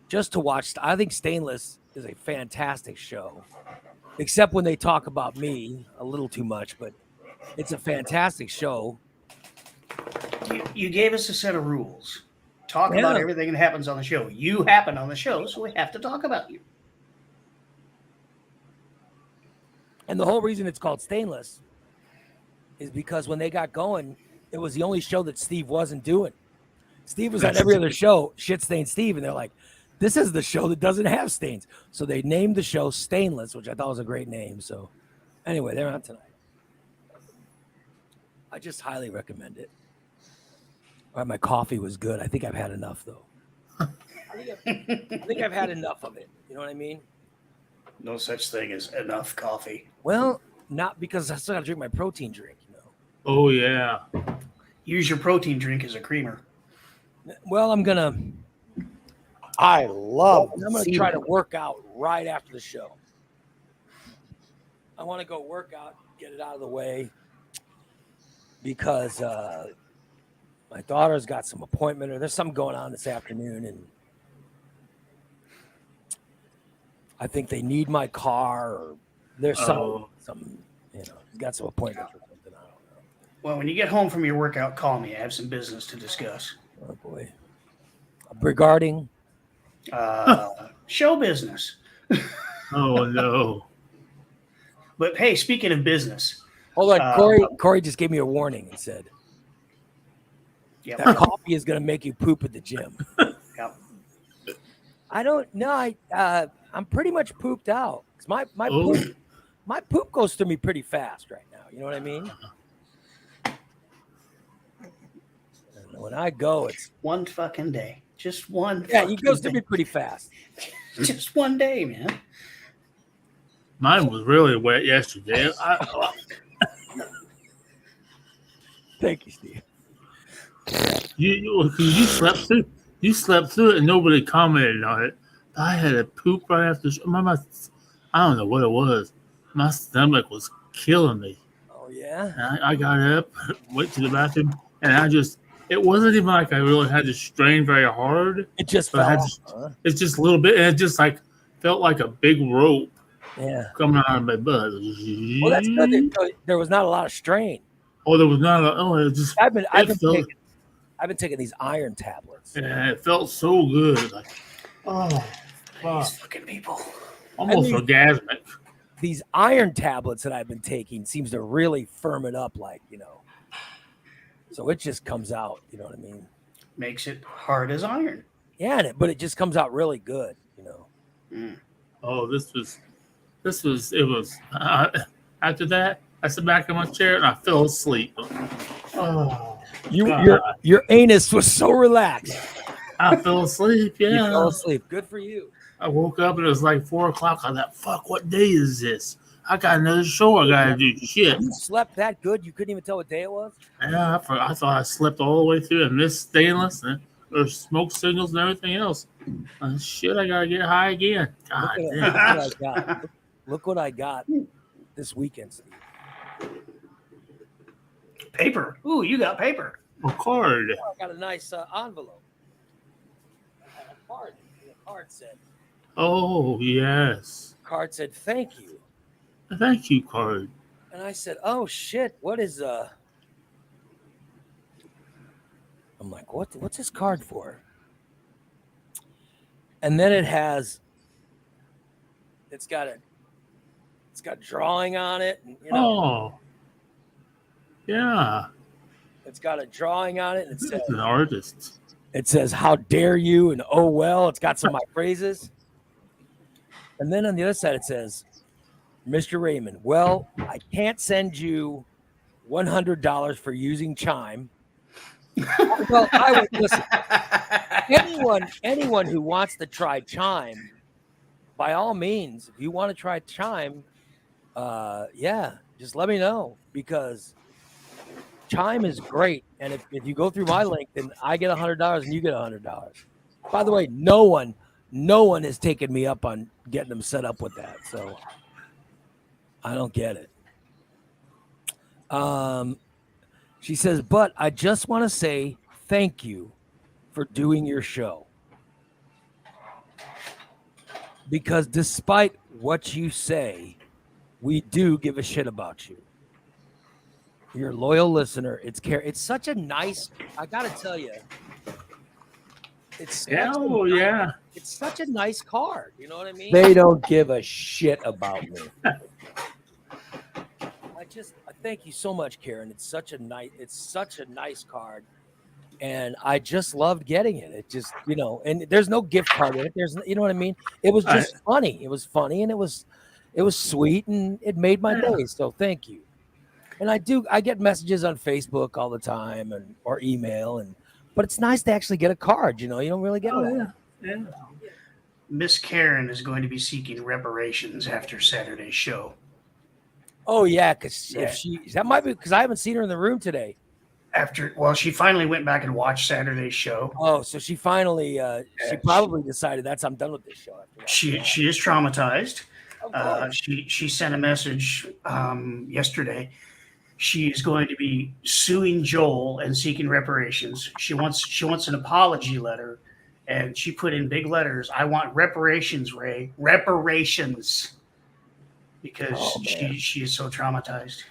S1: just to watch, I think Stainless is a fantastic show, except when they talk about me a little too much, but it's a fantastic show.
S7: You gave us a set of rules. Talk about everything that happens on the show. You happen on the show, so we have to talk about you.
S1: And the whole reason it's called Stainless is because when they got going, it was the only show that Steve wasn't doing. Steve was on every other show, Shit Stain Steve, and they're like, this is the show that doesn't have stains. So they named the show Stainless, which I thought was a great name. So anyway, they're on tonight. I just highly recommend it. All right, my coffee was good. I think I've had enough, though. I think I've had enough of it. You know what I mean?
S7: No such thing as enough coffee.
S1: Well, not because I still got to drink my protein drink, you know.
S2: Oh, yeah.
S7: Use your protein drink as a creamer.
S1: Well, I'm going to try to work out right after the show. I want to go work out, get it out of the way, because my daughter's got some appointment, or there's something going on this afternoon, and I think they need my car, or there's some he's got some appointment or something. I don't know.
S7: Well, when you get home from your workout, call me. I have some business to discuss.
S1: Oh boy. Regarding
S7: show business.
S2: Oh no.
S7: But hey, speaking of business.
S1: Hold on, Corey just gave me a warning and said that coffee is gonna make you poop at the gym.
S7: Yep.
S1: I don't know. I'm pretty much pooped out. My poop goes through me pretty fast right now. You know what I mean? And when I go, it's
S7: one fucking day. Just one.
S1: Yeah, he goes through me pretty fast.
S7: Just one day, man.
S2: Mine was really wet yesterday.
S1: Thank you, Steve.
S2: You slept through. You slept through it, and nobody commented on it. I had a poop right after the show. I don't know what it was. My stomach was killing me.
S1: Oh yeah.
S2: And I got up, went to the bathroom, and it wasn't even like I really had to strain very hard.
S1: It just fell off,
S2: It's just a little bit, and it just like felt like a big rope.
S1: Yeah.
S2: Coming out of my butt.
S1: Well, that's good. There was not a lot of strain.
S2: Oh, there was not. It was just.
S1: I've been taking these iron tablets.
S2: Yeah, it felt so good. Like, oh,
S7: these fucking people.
S2: Almost orgasmic.
S1: These iron tablets that I've been taking seems to really firm it up, like, you know. So it just comes out, you know what I mean?
S7: Makes it hard as iron.
S1: Yeah, but it just comes out really good, you know.
S7: Mm.
S2: Oh, it was. After that, I sat back in my chair and I fell asleep. Oh,
S1: your anus was so relaxed.
S2: I fell asleep. Yeah,
S1: you fell asleep. Good for you.
S2: I woke up and it was like 4 o'clock. I thought, "Fuck, what day is this? I got another show I gotta do." Shit.
S1: You slept that good? You couldn't even tell what day it was?
S2: Yeah, I thought I slept all the way through and missed Stainless and there's smoke signals and everything else. Shit, I gotta get high again. God damn.
S1: Look what I got this weekend, Steve.
S7: Paper. Ooh, you got paper.
S2: A card.
S1: Oh, I got a nice envelope. A card. The card said.
S2: Oh, yes.
S1: Card said, "Thank you."
S2: Thank you, card.
S1: And I said, "Oh shit, what is I'm like, what's this card for?" And then it's got drawing on it, and, you know.
S2: Oh. Yeah.
S1: It's got a drawing on it, and it says
S2: an artist.
S1: It says, "How dare you?" and "Oh well." It's got some of my phrases. And then on the other side it says, "Mr. Raymond, well, I can't send you $100 for using Chime." Well, I would listen. Anyone who wants to try Chime, by all means, if you want to try Chime, just let me know, because Chime is great. And if you go through my link, then I get $100 and you get $100. By the way, no one has taken me up on getting them set up with that. So I don't get it. She says, "But I just want to say thank you for doing your show. Because despite what you say, we do give a shit about you." You're a loyal listener. It's such a nice. I gotta tell you, it's It's such a nice card. You know what I mean? They don't give a shit about me. I thank you so much, Karen. It's such a nice card. And I just loved getting it. It just, and there's no gift card in it. You know what I mean? It was just funny. It was funny and it was sweet and it made my day. So thank you. And I get messages on Facebook all the time or email but it's nice to actually get a card. You don't really get it.
S2: Yeah.
S7: Miss Karen is going to be seeking reparations after Saturday's show.
S1: Oh yeah, because that might be because I haven't seen her in the room today.
S7: She finally went back and watched Saturday's show.
S1: Oh, so she finally she probably decided I'm done with this show.
S7: She is traumatized. She sent a message yesterday. She is going to be suing Joel and seeking reparations. She wants an apology letter, and she put in big letters, "I want reparations, Ray. Reparations." Because she is so traumatized.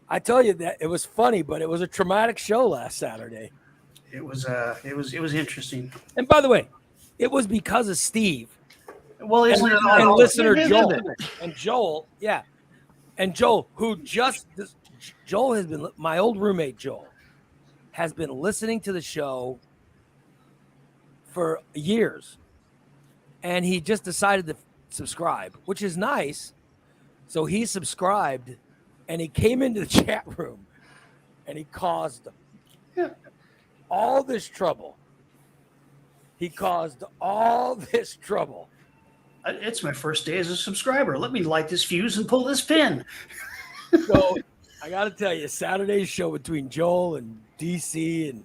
S1: I tell you that it was funny, but it was a traumatic show last Saturday.
S7: It was interesting.
S1: And by the way, it was because of Steve.
S7: Well, isn't it
S1: and listener Joel and Joel, yeah, and Joel, Joel has been my old roommate. Joel has been listening to the show for years, and he just decided to subscribe, which is nice. So he subscribed, and he came into the chat room, and he caused all this trouble.
S7: It's my first day as a subscriber. Let me light this fuse and pull this pin.
S1: So I got to tell you, Saturday's show between Joel and DC, and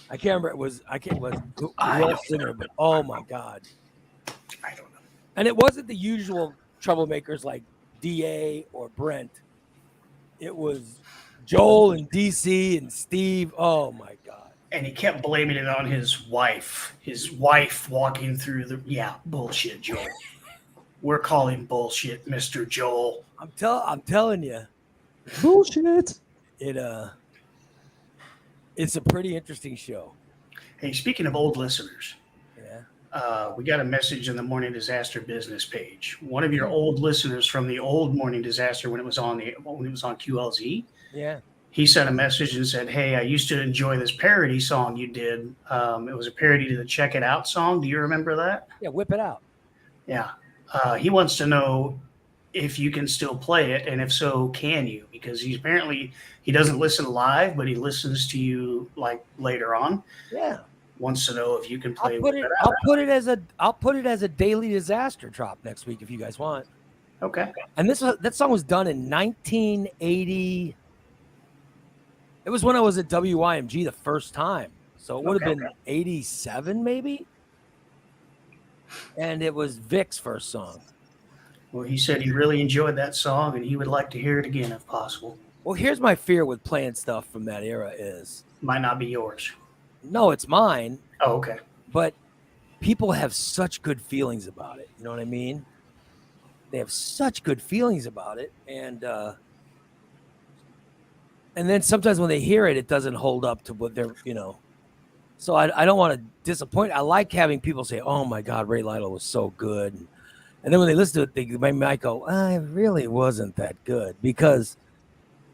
S1: I can't remember. It was Will Singer, but oh my God.
S7: I don't know.
S1: And it wasn't the usual troublemakers like DA or Brent. It was Joel and DC and Steve. Oh my God.
S7: And he kept blaming it on his wife. His wife walking through bullshit, Joel. We're calling bullshit, Mr. Joel.
S1: I'm telling you.
S6: Bullshit.
S1: It's a pretty interesting show.
S7: Hey, speaking of old listeners.
S1: Yeah.
S7: We got a message in the Morning Disaster business page. One of your old listeners from the old Morning Disaster when it was on QLZ.
S1: Yeah.
S7: He sent a message and said, "Hey, I used to enjoy this parody song you did. It was a parody to the Check It Out song. Do you remember that?"
S1: Yeah, whip it out.
S7: Yeah. He wants to know if you can still play it, and if so, can you? Because he doesn't listen live, but he listens to you like later on.
S1: Yeah.
S7: Wants to know if you can play.
S1: I'll put it as a daily disaster drop next week if you guys want.
S7: Okay.
S1: And that song was done in 1980. It was when I was at WYMG the first time, so it would have been 87 maybe. And it was Vic's first song.
S7: Well, he said he really enjoyed that song and he would like to hear it again if possible.
S1: Well, here's my fear with playing stuff from that era is
S7: might not be yours.
S1: No, it's mine.
S7: Oh, okay. But
S1: people have such good feelings about it. You know what I mean? They have such good feelings about it. And then sometimes when they hear it, it doesn't hold up to what they're, So I don't want to disappoint. I like having people say, "Oh my God, Ray Lytle was so good," and then when they listen to it, they might go, "It really wasn't that good," because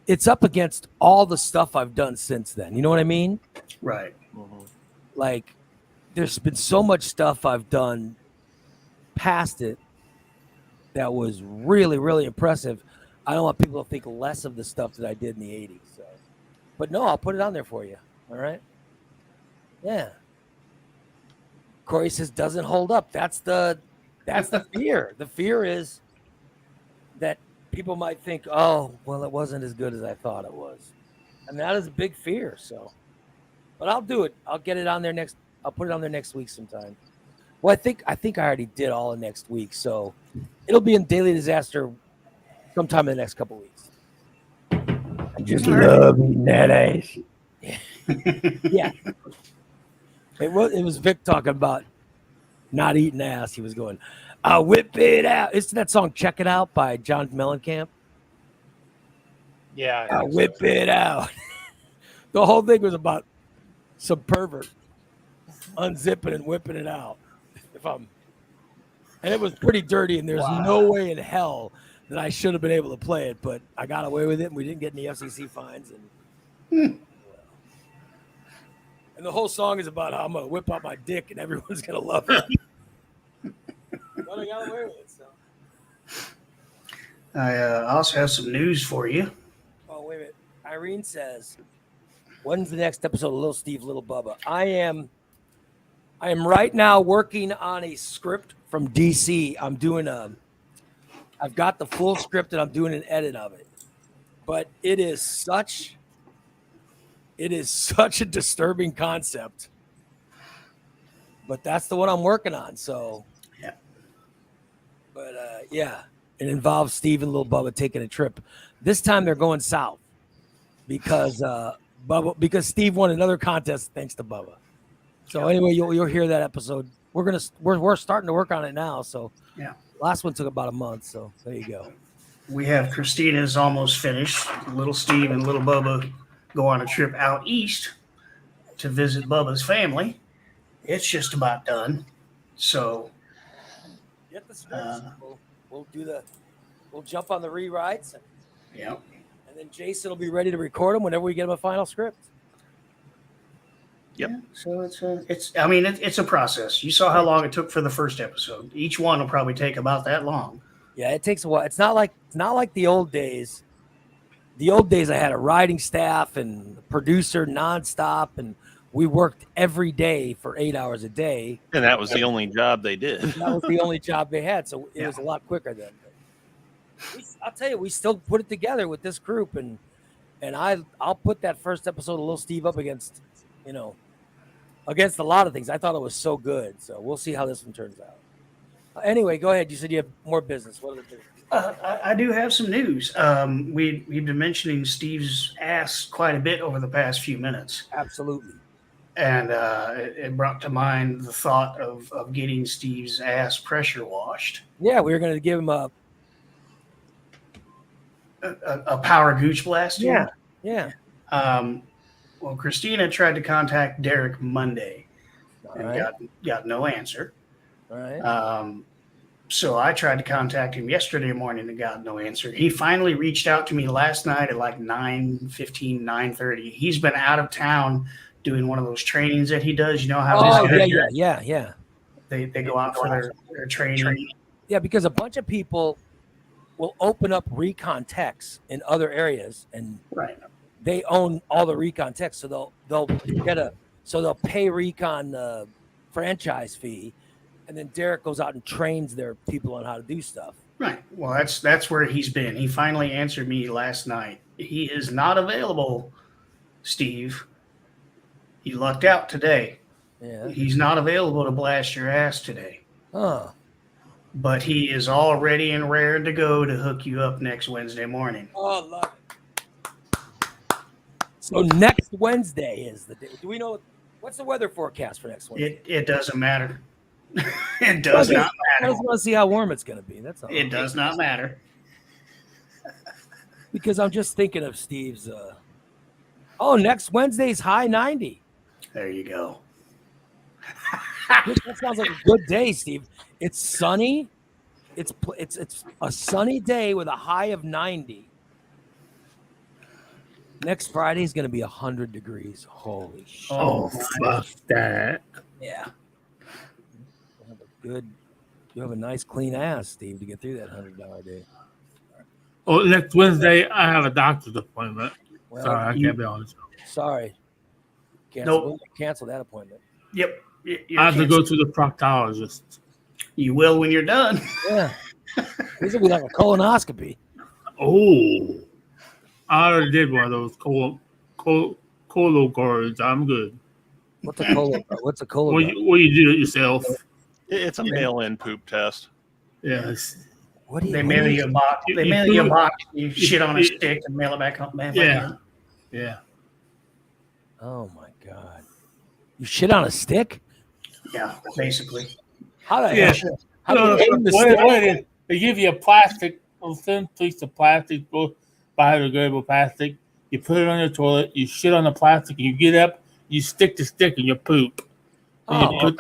S1: it's up against all the stuff I've done since then. You know what I mean?
S7: Right.
S1: Mm-hmm. Like, there's been so much stuff I've done past it that was really, really impressive. I don't want people to think less of the stuff that I did in the 80s. So. But no, I'll put it on there for you. All right? Yeah. Corey says doesn't hold up. That's the fear. The fear is that people might think, "Oh, well, it wasn't as good as I thought it was." And that is a big fear. So, but I'll do it. I'll get it on there I'll put it on there next week sometime. Well, I think I already did all of next week. So it'll be in Daily Disaster sometime in the next couple of weeks. I just love eating that ass. Yeah. It was Vic talking about not eating ass. He was going, "I'll whip it out." It's that song "Check It Out" by John Mellencamp.
S3: Yeah.
S1: I'll whip it out. The whole thing was about some pervert unzipping and whipping it out. And it was pretty dirty, and there's no way in hell that I should have been able to play it, but I got away with it, and we didn't get any FCC fines. And the whole song is about how I'm gonna whip out my dick, and everyone's gonna love it. But I got away with it. So.
S7: I also have some news for you.
S1: Oh, wait a minute. Irene says, when's the next episode of Little Steve, Little Bubba? I am right now working on a script from DC. I've got the full script and I'm doing an edit of it. But it is such a disturbing concept. But that's the one I'm working on. So,
S7: yeah.
S1: But yeah, it involves Steve and Little Bubba taking a trip. This time they're going south because Steve won another contest thanks to Bubba. So anyway, you'll hear that episode. We're starting to work on it now. So
S7: yeah,
S1: last one took about a month. So there you go.
S7: We have Christina's almost finished. Little Steve and Little Bubba go on a trip out east to visit Bubba's family. It's just about done. So
S1: get the scripts. We'll jump on the rewrites.
S7: Yeah.
S1: And then Jason will be ready to record them whenever we get him a final script.
S3: Yep.
S7: Yeah, so it's a process. You saw how long it took for the first episode. Each one will probably take about that long.
S1: Yeah, it takes a while. It's not like the old days. The old days I had a writing staff and a producer nonstop, and we worked every day for 8 hours a day.
S3: And that was the only job they did.
S1: That was the only job they had, so it was a lot quicker then. I'll tell you, we still put it together with this group, and I'll put that first episode of Little Steve up against a lot of things. I thought it was so good, so we'll see how this one turns out. Anyway, go ahead. You said you have more business. What are the business?
S7: I do have some news. We've been mentioning Steve's ass quite a bit over the past few minutes.
S1: Absolutely.
S7: And it brought to mind the thought of getting Steve's ass pressure washed.
S1: Yeah, we were going to give him a
S7: power gooch blast.
S1: Yeah.
S7: Well, Christina tried to contact Derek Monday and
S1: right.
S7: got no answer.
S1: All right.
S7: So I tried to contact him yesterday morning and got no answer. He finally reached out to me last night at like 9:15, 9:30. He's been out of town doing one of those trainings that he does. You know how
S1: yeah.
S7: They go out for their training.
S1: Yeah, because a bunch of people will open up Recon techs in other areas, and they own all the Recon techs, so they'll pay Recon the franchise fee, and then Derek goes out and trains their people on how to do stuff.
S7: Right. Well, that's where he's been. He finally answered me last night. He is not available, Steve. You lucked out today.
S1: Yeah.
S7: He's not available to blast your ass today.
S1: Huh.
S7: But he is all ready and raring to go to hook you up next Wednesday morning.
S1: Oh, love it. So next Wednesday is the day. Do we know what's the weather forecast for next Wednesday?
S7: It doesn't matter. It does not
S1: I
S7: matter.
S1: just want to see how warm it's going to be. That's all.
S7: It does not matter.
S1: Because I'm just thinking of Steve's. Next Wednesday's high 90.
S7: There you go.
S1: That sounds like a good day, Steve. It's sunny. It's a sunny day with a high of 90. Next Friday is going to be 100 degrees. Holy shit.
S2: Oh, fuck that.
S1: Yeah. You have a nice clean ass, Steve, to get through that $100 day.
S2: Oh, next Wednesday, I have a doctor's appointment.
S1: Well,
S2: Sorry, I can't be on the show.
S1: Sorry. Cancel that appointment.
S7: Yep.
S2: I have to go to the proctologist.
S7: You will when you're done.
S1: Yeah. This will be like a colonoscopy.
S2: Oh. I already did one of those Cologuards. I'm good.
S1: What's a Cologuard?
S2: What you do it yourself.
S3: It's a mail-in poop test.
S2: Yes.
S7: They mail you a box. They mail you a box. You shit on a stick and mail it back home.
S2: Yeah.
S1: Oh my God. You shit on a stick?
S7: Yeah, basically.
S1: How the hell? How do you aim the stick?
S2: They give you a thin piece of plastic. biodegradable plastic. You put it on your toilet. You shit on the plastic. You get up. You stick the stick in your poop. And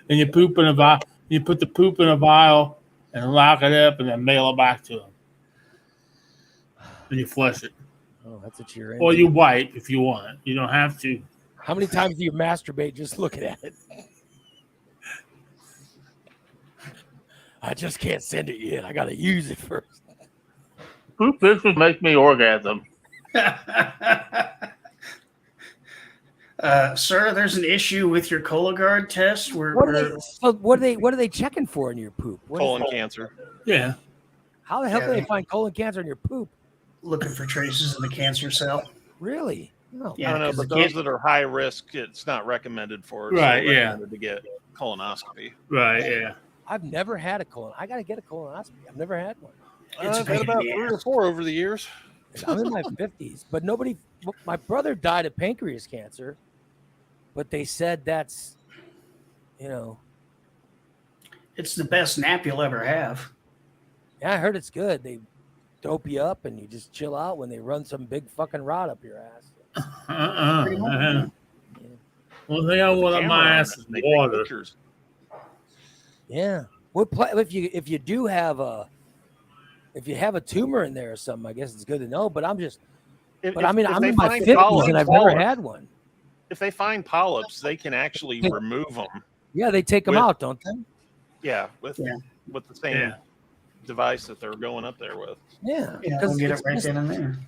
S2: you poop in a vial. You put the poop in a vial and lock it up, and then mail it back to them. And you flush it.
S1: Oh, that's what you're into.
S2: Or you wipe if you want. You don't have to.
S1: How many times do you masturbate just looking at it? I just can't send it yet. I got to use it first.
S2: Poop pictures make me orgasm.
S7: Sir, there's an issue with your Cologuard test.
S1: What are they checking for in your poop?
S3: Colon cancer.
S2: Yeah.
S1: How the hell can they find colon cancer in your poop?
S7: Looking for traces of the cancer cell.
S1: Really? No.
S7: Yeah,
S3: I don't know, but those that are high risk, it's not recommended for. It's
S2: Right,
S3: recommended to get colonoscopy.
S2: Right, yeah.
S1: I've never had a colon. I got to get a colonoscopy. I've never had one.
S3: I've had about 3 or 4 over the years.
S1: I'm in my 50s, but nobody. My brother died of pancreas cancer, but they said that's,
S7: it's the best nap you'll ever have.
S1: Yeah, I heard it's good. They dope you up and you just chill out when they run some big fucking rod up your ass.
S2: Well, they got one up my ass is water.
S1: Yeah. If you do have a tumor in there or something, I guess it's good to know. But I'm in my 50s and I've never had one.
S3: If they find polyps, they can actually remove them.
S1: Yeah, they take them out, don't they?
S3: Yeah, with the same device that they're going up there with.
S1: Yeah,
S7: because get it right then and there.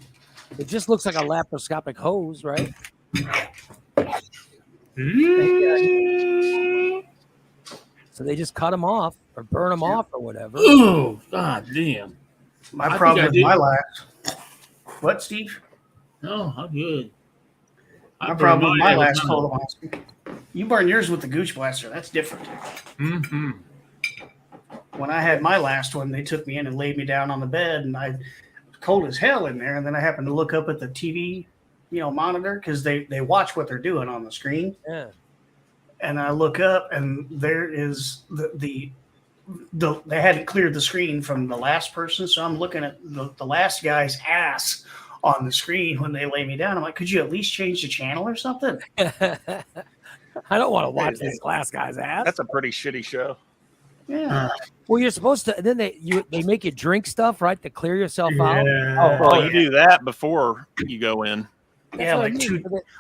S1: It just looks like a laparoscopic hose, right? So they just cut them off or burn them off or whatever.
S2: Oh, god damn.
S7: My problem with my last. What, Steve?
S2: No, I'm good.
S7: My problem with my last colonoscopy. You burn yours with the Gooch Blaster. That's different.
S2: Mm-hmm.
S7: When I had my last one, they took me in and laid me down on the bed, and I was cold as hell in there. And then I happened to look up at the TV, monitor, because they watch what they're doing on the screen.
S1: Yeah.
S7: And I look up, and there is the they hadn't cleared the screen from the last person, so I'm looking at the last guy's ass on the screen when they lay me down. I'm like, could you at least change the channel or something?
S1: I don't want to watch this last guy's ass.
S3: That's a pretty shitty show.
S7: Yeah.
S1: Well, you're supposed to. And then they make you drink stuff, right, to clear yourself out.
S3: Well, you do that before you go in.
S1: That's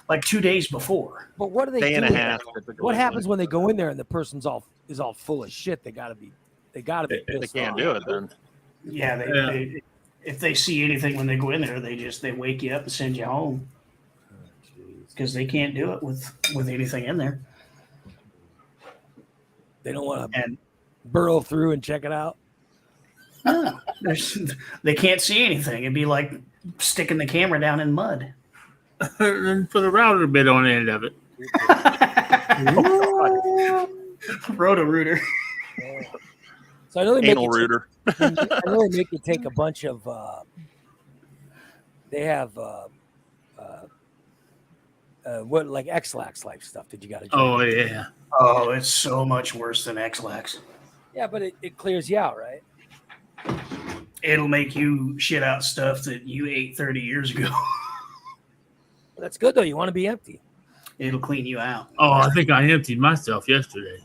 S7: like 2 days before.
S1: But what do they
S3: Day
S1: do?
S3: and a half.
S1: What happens when they go in there and the person's all full of shit? They gotta be. They
S3: can't do it then.
S7: Yeah, they if they see anything when they go in there, they wake you up and send you home because they can't do it with anything in there.
S1: They don't want to burrow through and check it out.
S7: No, they can't see anything. It'd be like sticking the camera down in mud.
S2: And put a router bit on the end of it.
S7: Roto-rooter.
S1: So I know they
S3: anal rooter.
S1: I know they make you take a bunch of. They have what like X-Lax like stuff that you got to.
S2: Oh yeah.
S7: Oh, it's so much worse than X-Lax.
S1: Yeah, but it clears you out, right?
S7: It'll make you shit out stuff that you ate 30 years ago.
S1: That's good though. You want to be empty.
S7: It'll clean you out.
S2: Oh, I think I emptied myself yesterday.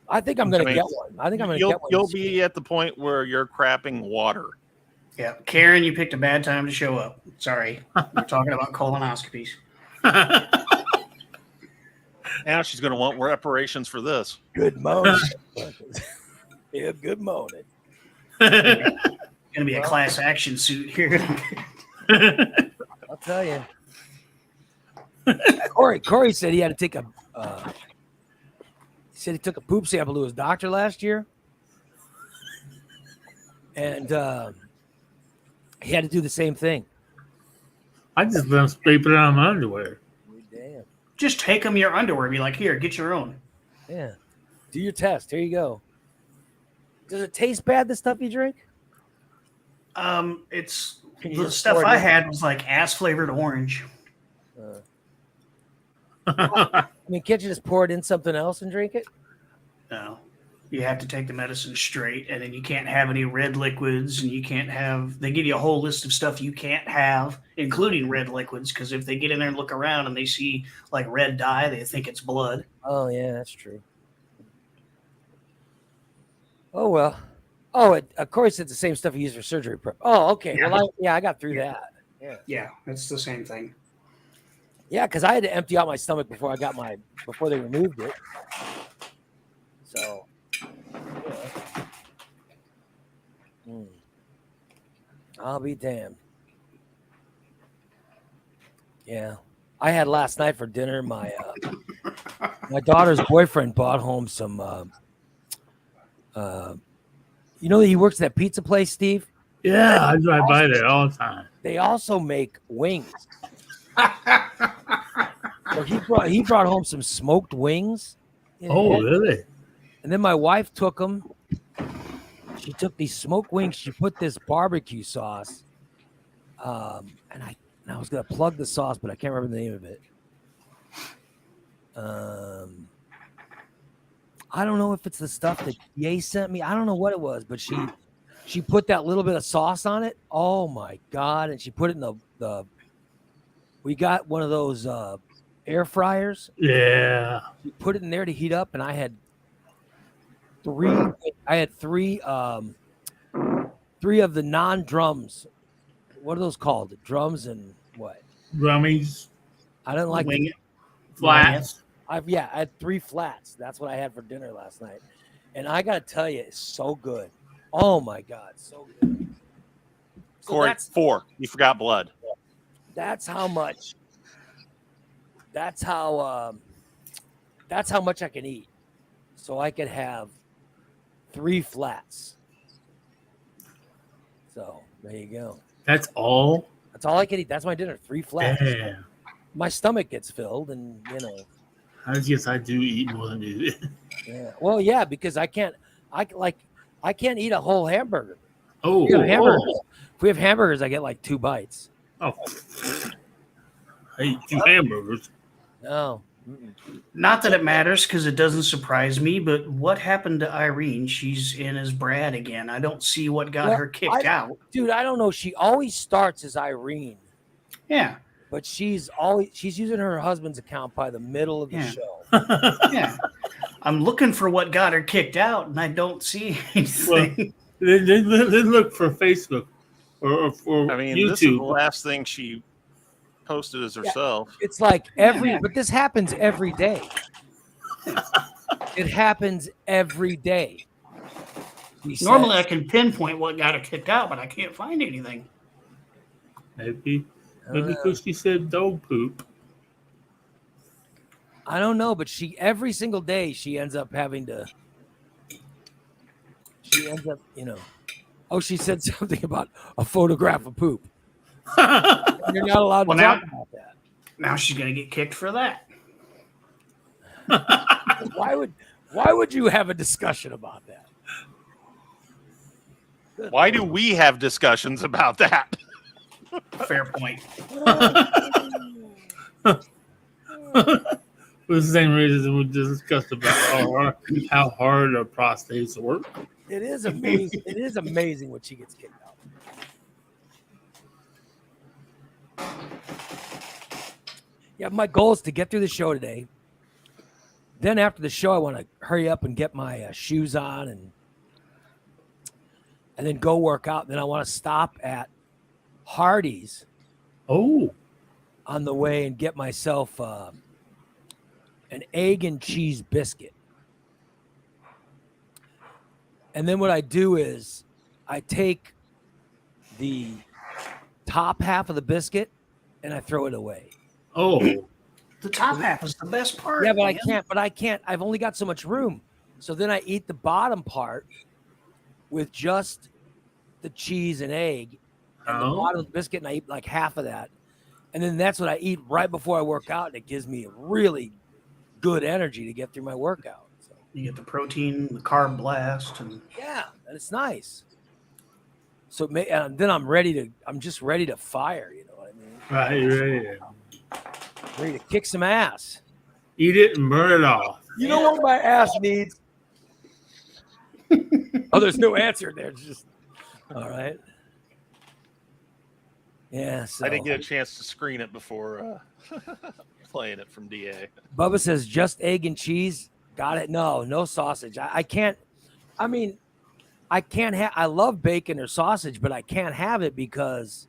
S1: I think I'm going to get one. I think I'm going to get one.
S3: You'll be at the point where you're crapping water.
S7: Yeah, Karen, you picked a bad time to show up. Sorry, we're talking about colonoscopies.
S3: Now she's going to want reparations for this.
S1: Good moaning. Yeah, good moaning.
S7: Going to be a class action suit here.
S1: I'll tell you. Corey said he had to take he said he took a poop sample to his doctor last year, and he had to do the same thing.
S2: I just let him scrape it out of my underwear.
S1: Damn.
S7: Just take them your underwear. Be like, here, get your own.
S1: Yeah. Do your test. Here you go. Does it taste bad, the stuff you drink?
S7: It's the stuff I had was like ass flavored orange.
S1: I mean, can't you just pour it in something else and drink it?
S7: No. You have to take the medicine straight, and then you can't have any red liquids, and you can't have. They give you a whole list of stuff you can't have, including red liquids, because if they get in there and look around and they see like red dye, they think it's blood.
S1: Oh yeah, that's true. Oh well. Oh, of course, it's the same stuff you use for surgery prep. Oh, okay.
S7: Yeah.
S1: Well, I got through that. Yeah.
S7: Yeah, it's the same thing.
S1: Yeah, because I had to empty out my stomach before they removed it. So, yeah. I'll be damned. Yeah, I had last night for dinner. My daughter's boyfriend brought home some. You know, he works at that pizza place, Steve.
S2: Yeah, I drive by there all the time.
S1: They also make wings. So he brought home some smoked wings.
S2: Oh, really?
S1: And then my wife took them. She took these smoked wings. She put this barbecue sauce. And I was gonna plug the sauce, but I can't remember the name of it. I don't know if it's the stuff that Ye sent me. I don't know what it was, but she put that little bit of sauce on it. Oh my God. And she put it in the we got one of those air fryers.
S2: Yeah.
S1: She put it in there to heat up, and I had three of the non-drums. What are those called? Drums and what?
S2: Rummies.
S1: I didn't like
S7: Wing it.
S2: Flats.
S1: I had 3 flats. That's what I had for dinner last night. And I got to tell you, it's so good. Oh, my God. So good. So
S3: Corey, 4. You forgot blood.
S1: That's how much. That's how much I can eat. So I could have 3 flats. So there you go.
S2: That's all?
S1: That's all I can eat. That's my dinner. 3 flats.
S2: Damn.
S1: My stomach gets filled, and
S2: I guess I do eat more than you.
S1: Yeah. Well, yeah, because I can't eat a whole hamburger.
S2: Oh,
S1: If we have hamburgers, I get like 2 bites.
S2: Oh, I eat 2 hamburgers.
S1: No.
S7: Not that it matters, because it doesn't surprise me, but what happened to Irene? She's in as Brad again. I don't see what got her kicked out.
S1: Dude, I don't know. She always starts as Irene.
S7: Yeah.
S1: But she's using her husband's account by the middle of the show.
S7: Yeah. I'm looking for what got her kicked out, and I don't see anything.
S2: Well, they look for Facebook or for YouTube.
S3: This is the last thing she posted as herself.
S1: It's like but this happens every day. It happens every day.
S7: Normally I can pinpoint what got her kicked out, but I can't find anything.
S2: Maybe because she said dog poop.
S1: I don't know, but every single day she ends up having to. She ends up, Oh, she said something about a photograph of poop. You're not allowed to talk about that.
S7: Now she's gonna get kicked for that.
S1: Why would you have a discussion about that?
S3: Why do we have discussions about that?
S7: Fair point.
S2: For the same reason we discussed about how hard our prostates work.
S1: It is amazing. It is amazing when she gets kicked out. Yeah, my goal is to get through the show today. Then after the show, I want to hurry up and get my shoes on and then go work out. Then I want to stop at Hardee's.
S2: Oh.
S1: On the way and get myself an egg and cheese biscuit. And then what I do is I take the top half of the biscuit and I throw it away.
S2: Oh.
S7: The top half is the best part.
S1: Yeah, but I can't. I've only got so much room. So then I eat the bottom part with just the cheese and egg and the bottom of the biscuit, and I eat like half of that. And then that's what I eat right before I work out, and it gives me really good energy to get through my workout. So.
S7: You get the protein, the carb blast, and
S1: and it's nice. So then I'm just ready to fire. You know what I mean?
S2: Right, you're
S1: ready to kick some ass.
S2: Eat it and burn it off.
S1: You know what my ass needs? Oh, there's no answer there. It's just all right. Yeah, so
S3: I didn't get a chance to screen it before playing it from DA.
S1: Bubba says just egg and cheese. Got it. No sausage. I can't. I mean, I can't have. I love bacon or sausage, but I can't have it because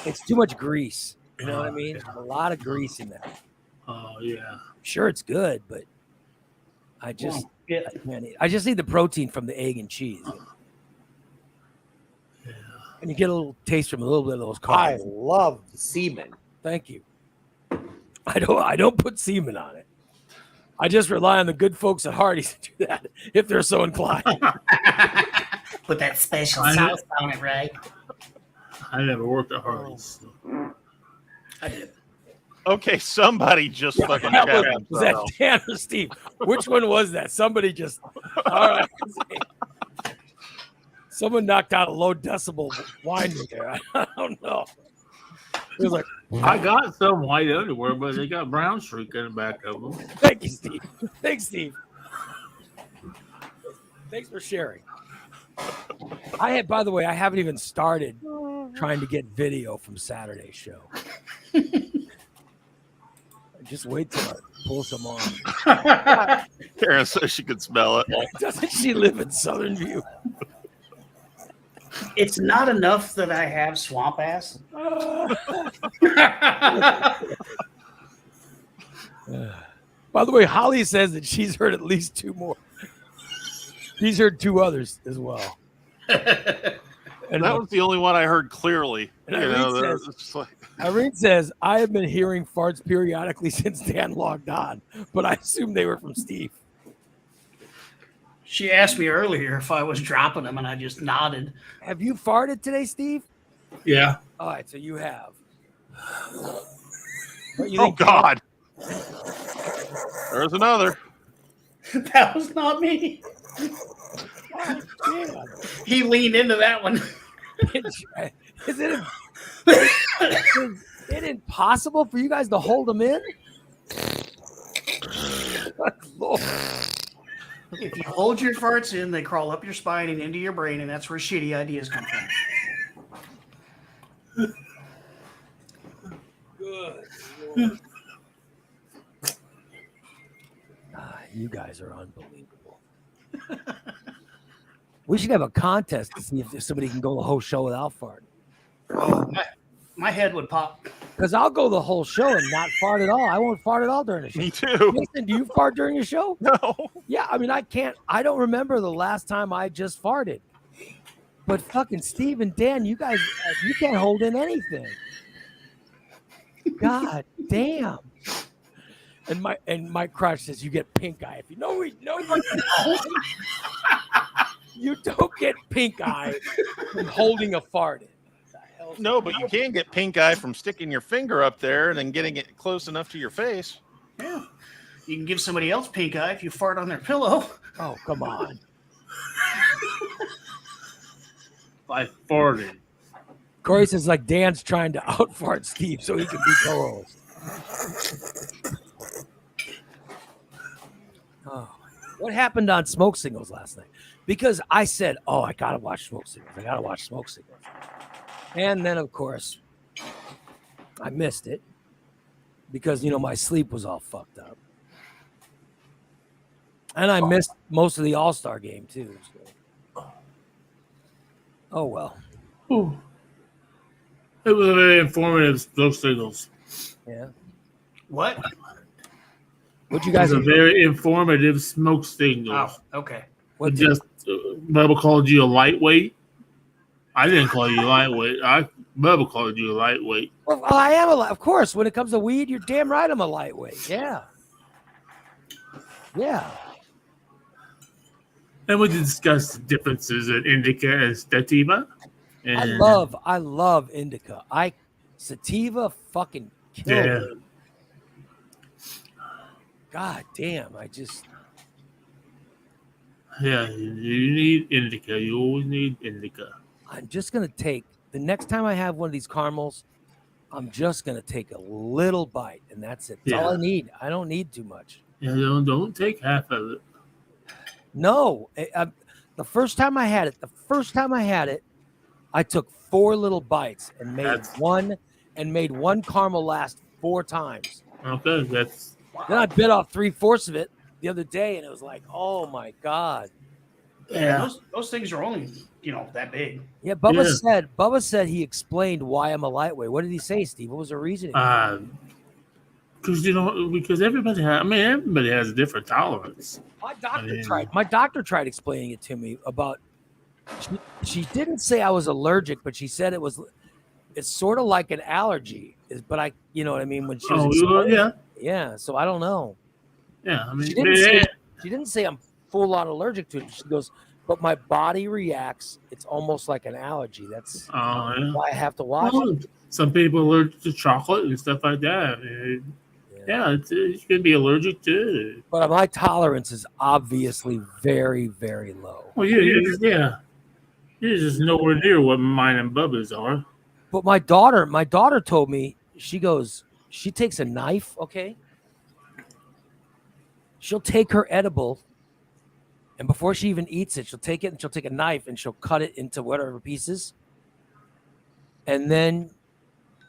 S1: it's too much grease. You know what I mean?
S2: Yeah.
S1: A lot of grease in that.
S2: Oh yeah.
S1: Sure, it's good, but I just I can't eat. I just need the protein from the egg and cheese.
S2: Yeah.
S1: And you get a little taste from a little bit of those
S6: I
S1: carbs.
S6: love the semen.
S1: Thank you. I don't put semen on it. I just rely on the good folks at Hardee's to do that if they're so inclined.
S7: Put that special
S2: I-
S7: sauce on it, right?
S2: I never worked at Hardee's.
S7: I did.
S3: Okay, somebody just fucking
S1: That
S3: chat
S1: was that
S3: themselves.
S1: Dan or Steve? Which one was that? Somebody just all right. Someone knocked out a low decibel whine there. I don't know. It was like,
S2: I got some white underwear, but they got brown streak in the back of them.
S1: thank you, Steve. Thanks, Steve. Thanks for sharing. By the way, I haven't even started trying to get video from Saturday's show. Just wait till I pull some on.
S3: Karen says she could smell it.
S1: Doesn't she live in Southern View?
S7: It's not enough that I have swamp ass.
S1: By the way, Holly says that she's heard at least two more. She's heard two others as well. And
S3: That was the only one I heard clearly.
S1: And
S3: You
S1: Irene
S3: know,
S1: says-
S3: it's just like,
S1: Irene says, I have been hearing farts periodically since Dan logged on, but I assume they were from Steve.
S7: She asked me earlier if I was dropping them, and I just nodded.
S1: Have you farted today, Steve?
S2: Yeah.
S1: All right, so you have. What, you
S3: oh
S1: think-
S3: God. There's another.
S7: That was not me.
S1: Yeah.
S7: He leaned into that one.
S1: Is it impossible for you guys to hold them in? Good Lord.
S7: If you hold your farts in, they crawl up your spine and into your brain, and that's where shitty ideas come from.
S1: Good Lord. You guys are unbelievable. We should have a contest to see if somebody can go the whole show without farting.
S7: Oh, my head would pop.
S1: Because I'll go the whole show and not fart at all. I won't fart at all during the show.
S3: Me too.
S1: Listen, do you fart during your show?
S3: No.
S1: Yeah, I mean, I don't remember the last time I just farted. But fucking Steve and Dan, you guys, you can't hold in anything. God damn. And Mike Crouch says you get pink eye. If you know, you don't get pink eye from holding a fart in.
S3: No, but you can get pink eye from sticking your finger up there and then getting it close enough to your face.
S7: Yeah. You can give somebody else pink eye if you fart on their pillow.
S1: Oh, come on.
S2: I farted.
S1: Corey says like Dan's trying to out fart Steve so he can be co-host. Oh, what happened on Smoke Signals last night? Because I said, "Oh, I gotta watch Smoke Signals. I gotta watch Smoke Signals," and then of course I missed it because my sleep was all fucked up, and I missed most of the All-Star game too. So. Oh well.
S2: Ooh. It was a very informative Smoke Signals.
S1: Yeah.
S7: What?
S1: What you
S2: It
S1: guys?
S2: was a very informative Smoke Signals.
S7: Oh, okay.
S1: What
S2: Just Bubba called you a lightweight. I didn't call you lightweight. Bubba called you a lightweight.
S1: Well, I am of course. When it comes to weed, you're damn right. I'm a lightweight. Yeah. Yeah.
S2: And we discussed the differences in indica and sativa. And
S1: I love indica. Sativa fucking killed
S2: Yeah.
S1: me. God damn,
S2: Yeah, you need indica. You always need indica.
S1: I'm just gonna take the next time I have one of these caramels, I'm just gonna take a little bite and that's it. That's all I need. I don't need too much.
S2: Yeah, don't take half of it.
S1: No, the first time I had it, I took 4 little bites and made one caramel last 4 times.
S2: Okay, that's
S1: Then I bit off 3/4 of it the other day, and it was like, oh my god.
S2: yeah.
S7: Those things are only that big.
S1: Yeah, Bubba said he explained why I'm a lightweight. What did he say, Steve? What was the reasoning?
S2: Because everybody has a different tolerance.
S1: My doctor tried explaining it to me about. She didn't say I was allergic, but she said it's sort of like an allergy. But I, you know what I mean, when she was yeah. So I don't know.
S2: Yeah, I mean,
S1: she didn't say I'm full on allergic to it. She goes, but my body reacts. It's almost like an allergy. That's why I have to watch it.
S2: Some people are allergic to chocolate and stuff like that. You can be allergic to it.
S1: But my tolerance is obviously very, very low.
S2: Well, you're just nowhere near what mine and Bubba's are.
S1: But my daughter told me, she takes a knife, okay? She'll take her edible, and before she even eats it, she'll take a knife and she'll cut it into whatever pieces. And then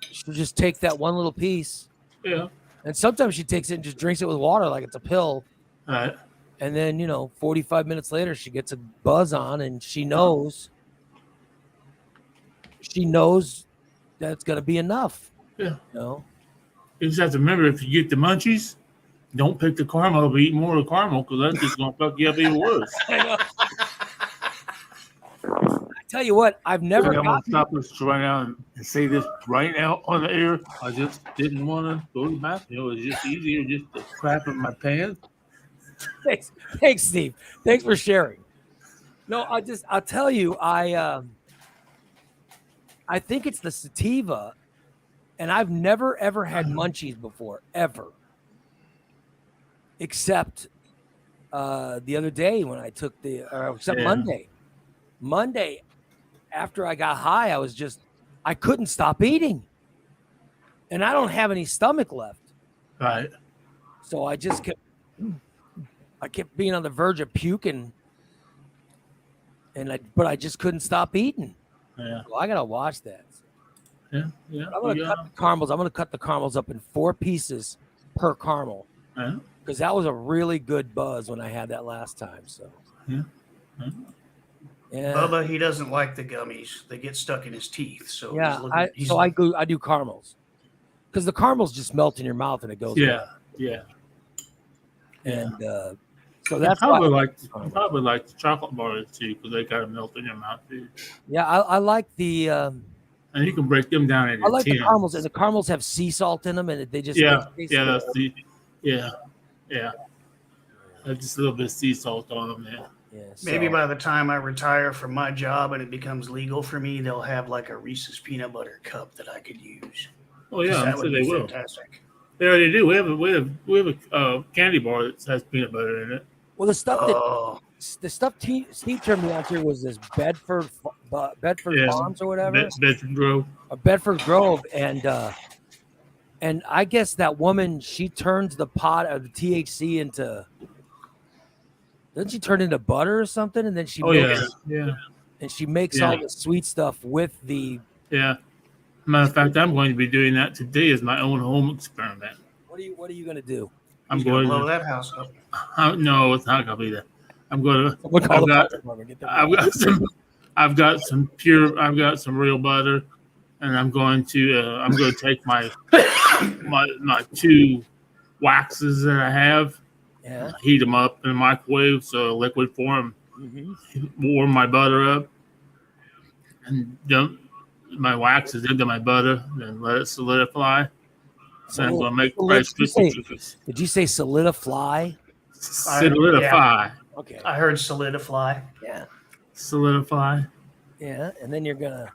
S1: she'll just take that one little piece.
S2: Yeah.
S1: And sometimes she takes it and just drinks it with water like it's a pill.
S2: All right.
S1: And then, 45 minutes later, she gets a buzz on and she knows that's going to be enough.
S2: Yeah.
S1: You
S2: just have to remember, if you get the munchies, don't pick the caramel, but eat more of the caramel, because that's just going to fuck you up even worse.
S1: I know. I tell you what, I've never
S2: I'm going to stop this right now and say this right now on the air. I just didn't want to go to the bathroom. It was just easier just to crap in my pants.
S1: Thanks, Steve. Thanks for sharing. No, I'll tell you, I think it's the sativa, and I've never ever had munchies before, ever. Except the other day when I took Monday, after I got high, I couldn't stop eating, and I don't have any stomach left.
S2: Right.
S1: So I kept being on the verge of puking, but I just couldn't stop eating.
S2: Yeah.
S1: So I gotta watch that.
S2: Yeah.
S1: I'm gonna cut the caramels. I'm gonna cut the caramels up in 4 pieces per caramel.
S2: Yeah.
S1: Because that was a really good buzz when I had that last time. So.
S2: Yeah.
S7: Bubba, he doesn't like the gummies; they get stuck in his teeth. So
S1: I do caramels, because the caramels just melt in your mouth and it goes.
S2: Yeah.
S1: And so that's
S2: I probably like the chocolate bars too, because they kind of melt in your mouth too.
S1: Yeah, I like the.
S2: And you can break them down into
S1: I like
S2: tins.
S1: the caramels, and the caramels have sea salt in them, and they just
S2: just a little bit of sea salt on them. Yeah.
S7: Maybe by the time I retire from my job and it becomes legal for me, they'll have like a Reese's peanut butter cup that I could use.
S2: Oh yeah, I'm sure they will.
S7: Fantastic.
S2: They already do. We have a candy bar that has peanut butter in it.
S1: Well, the stuff Steve turned me on to was this Bedford Farms or whatever.
S2: Bedford Grove.
S1: Bedford Grove, and I guess that woman, she turns the pot of the THC into. Doesn't she turn into butter or something? And then she and she makes all the sweet stuff with the.
S2: Yeah. Matter of fact, I'm going to be doing that today as my own home experiment.
S1: What are you going to do?
S7: I'm going to blow that house up.
S2: No, it's not going to be that. I'm going to. I've got some real butter, and I'm going to take my 2 waxes that I have.
S1: Yeah.
S2: Heat them up in the microwave so liquid form. Warm my butter up, and dump my waxes into my butter, then let it solidify. So I'm going to make Rice Krispie treats.
S1: Did you say solidify?
S2: Solidify.
S1: Yeah. Okay.
S7: I heard solidify.
S1: Yeah.
S2: Solidify.
S1: Yeah, and then you're gonna.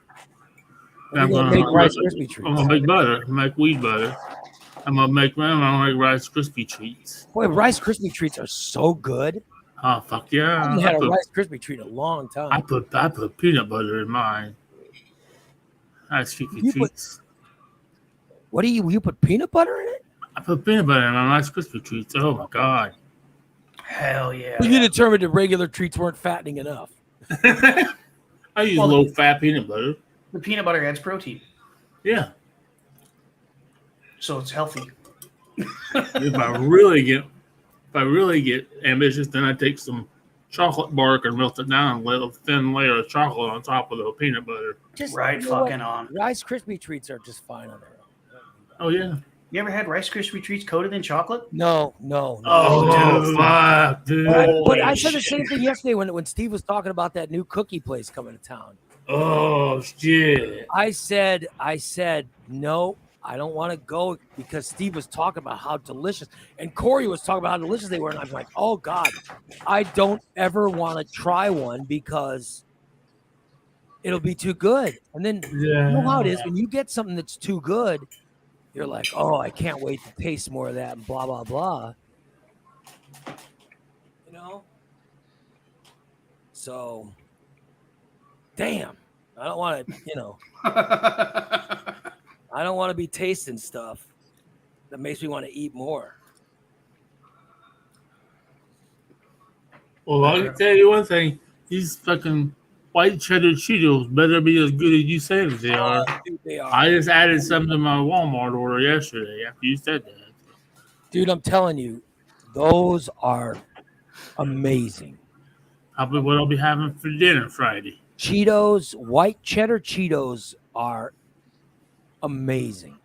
S2: I'm going
S1: to make Rice Krispie treats.
S2: I'm going to make butter. Make wheat butter. I'm gonna make Rice Krispie treats.
S1: Boy, Rice Krispie treats are so good.
S2: Oh fuck yeah!
S1: I haven't had a Rice Krispie treat in a long time.
S2: I put peanut butter in mine. Rice Krispie treats.
S1: You put peanut butter in it?
S2: I put peanut butter in my Rice Krispie treats. Oh my god!
S7: Hell yeah.
S1: But you determined the regular treats weren't fattening enough.
S2: I use low-fat peanut butter.
S7: The peanut butter adds protein.
S2: Yeah.
S7: So it's healthy.
S2: If I really get ambitious, then I take some chocolate bark and melt it down and let a thin layer of chocolate on top of the peanut butter.
S1: Just
S7: Right fucking on.
S1: Rice Krispie treats are just fine on their own.
S2: Oh yeah.
S7: You ever had Rice Krispie treats coated in chocolate?
S1: No.
S2: Oh, fuck, dude.
S1: But I said the same thing yesterday when Steve was talking about that new cookie place coming to town.
S2: Oh shit.
S1: I said no, I don't want to go because Steve was talking about how delicious, and Corey was talking about how delicious they were, and I'm like, oh God, I don't ever want to try one because it'll be too good. And then you know how it is when you get something that's too good, you're like, oh, I can't wait to taste more of that and blah blah blah. You know? So damn, I don't want to, I don't want to be tasting stuff that makes me want to eat more.
S2: Well, I can tell you one thing. These fucking white cheddar Cheetos better be as good as you say that they are.
S1: Dude, they are.
S2: I just added some to my Walmart order yesterday after you said that.
S1: Dude, I'm telling you, those are amazing.
S2: Probably what I'll be having for dinner Friday.
S1: Cheetos, white cheddar Cheetos are amazing.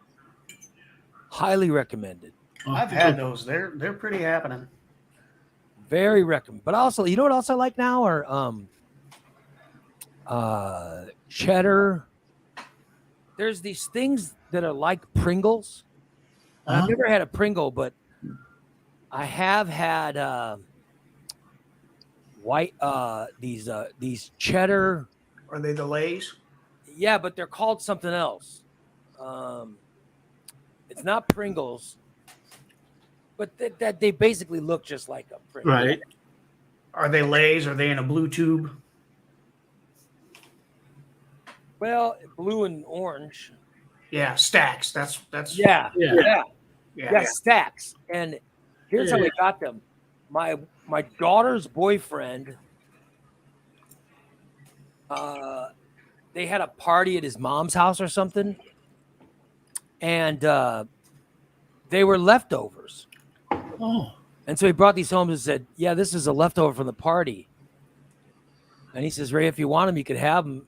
S1: Highly recommended.
S7: I've had those. They're pretty happening.
S1: Very recommend. But also, you know what else I like now are cheddar. There's these things that are like Pringles. I've never had a Pringle, but I have had these cheddar.
S7: Are they the Lays?
S1: Yeah, but they're called something else. It's not Pringles, but that they basically look just like a Pringle.
S2: Right.
S7: Are they Lays? Are they in a blue tube?
S1: Well, blue and orange.
S7: Yeah, stacks. That's
S1: Yeah,
S7: yeah.
S1: stacks. And here's how we got them. My daughter's boyfriend, they had a party at his mom's house or something, and they were leftovers.
S2: Oh.
S1: And so he brought these home and said, yeah, this is a leftover from the party. And he says, Ray, if you want them, you could have them.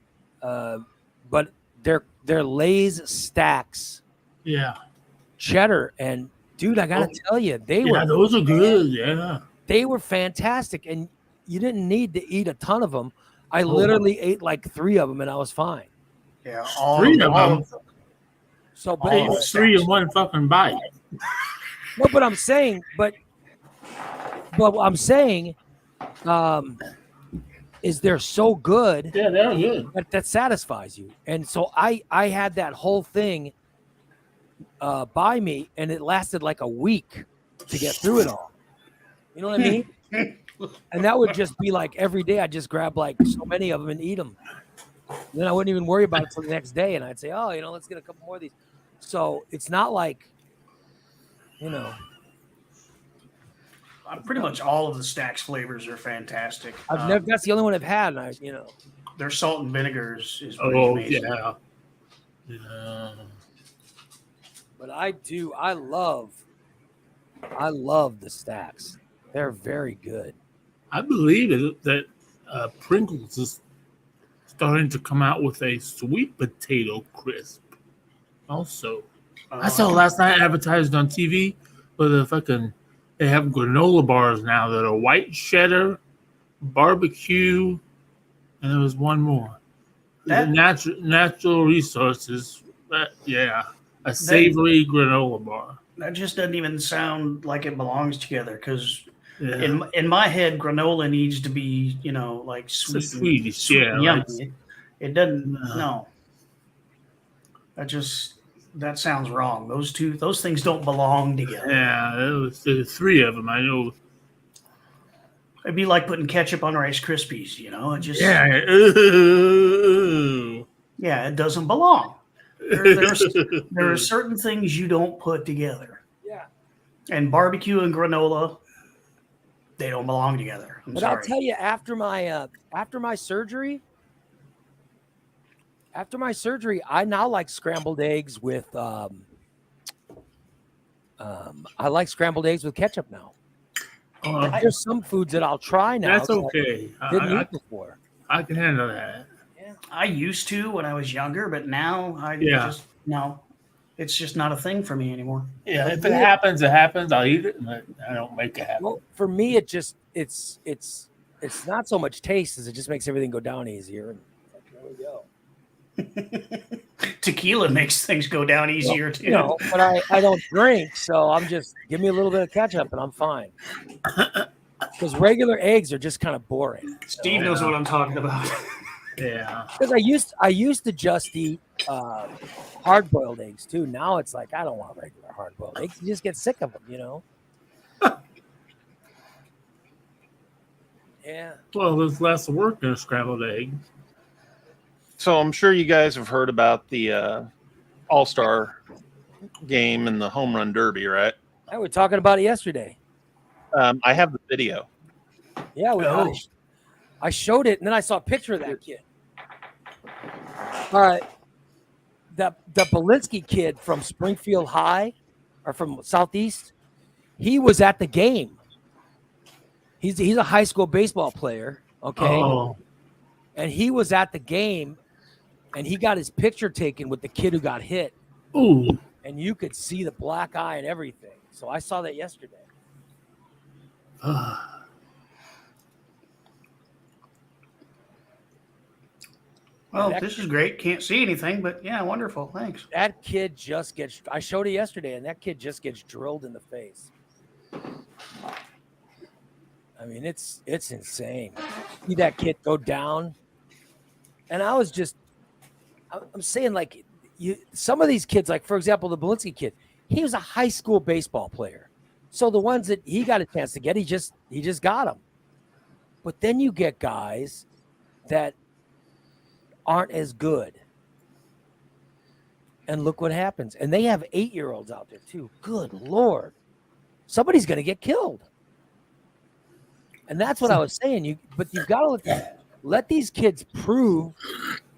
S1: But they're Lay's stacks.
S2: Yeah.
S1: Cheddar. And dude, I got to tell you,
S2: those are good. Yeah.
S1: They were fantastic. And you didn't need to eat a ton of them. I literally ate like 3 of them and I was fine.
S7: Yeah.
S2: 3 of them.
S1: So, but
S2: it was 3 in one fucking bite.
S1: No, but I'm saying, is they're so good.
S2: Yeah, they're good.
S1: That satisfies you. And so I had that whole thing by me, and it lasted like a week to get through it all. You know what I mean? And that would just be like every day I'd just grab like so many of them and eat them. Then I wouldn't even worry about it till the next day, and I'd say, oh, let's get a couple more of these. So it's not like,
S7: pretty much all of the Stacks flavors are fantastic.
S1: That's the only one I've had, and
S7: their salt and vinegar is pretty amazing.
S2: Yeah.
S1: But I love the Stacks. They're very good.
S2: I believe that Pringles is starting to come out with a sweet potato crisp. Also, I saw last night advertised on TV with they have granola bars now that are white cheddar, barbecue, and there was one more. Natural resources. A savory granola bar.
S7: That just doesn't even sound like it belongs together because in my head, granola needs to be, like sweet.
S2: Swedish, yeah.
S7: Yummy. Right? It doesn't. No. That sounds wrong. Those things don't belong together.
S2: Yeah, there's 3 of them. I know.
S7: It'd be like putting ketchup on Rice Krispies. It just it doesn't belong. There are certain things you don't put together.
S1: Yeah.
S7: And barbecue and granola, they don't belong together. I'm
S1: But
S7: sorry.
S1: I'll tell you, after my surgery, I now like scrambled eggs with I like scrambled eggs with ketchup now. There's some foods that I'll try now.
S2: That's okay.
S1: I didn't eat before.
S2: I can handle that.
S7: Yeah, I used to when I was younger, but now just no. It's just not a thing for me anymore.
S2: Yeah, if it happens, it happens. I'll eat it, but I don't make it happen.
S1: Well, for me, it's not so much taste as it just makes everything go down easier. And there we go.
S7: Tequila makes things go down easier too.
S1: But I don't drink, so I'm just give me a little bit of ketchup and I'm fine. Because regular eggs are just kind of boring.
S7: Steve knows what I'm talking about.
S2: Yeah.
S1: Because I used to just eat hard-boiled eggs too. Now it's like I don't want regular hard-boiled eggs. You just get sick of them, Yeah.
S2: Well, there's less work than a scrambled egg.
S3: So I'm sure you guys have heard about the All-Star game and the home run derby, right?
S1: We were talking about it yesterday.
S3: I have the video.
S1: Yeah, I showed it, and then I saw a picture of that kid. All right. The Belinsky kid from Springfield High, or from Southeast, he was at the game. He's a high school baseball player, okay?
S2: Oh.
S1: And he was at the game, and he got his picture taken with the kid who got hit.
S2: Ooh.
S1: And you could see the black eye and everything. So I saw that yesterday.
S7: Well, this is great. Can't see anything, but yeah, wonderful. Thanks.
S1: That kid just gets, I showed it yesterday, and that kid just gets drilled in the face. I mean, it's insane. See that kid go down. And I'm saying, like, some of these kids, like, for example, the Belinsky kid, he was a high school baseball player. So the ones that he got a chance to get, he just got them. But then you get guys that aren't as good. And look what happens. And they have 8-year-olds out there too. Good Lord. Somebody's going to get killed. And that's what I was saying. But you've got to let these kids prove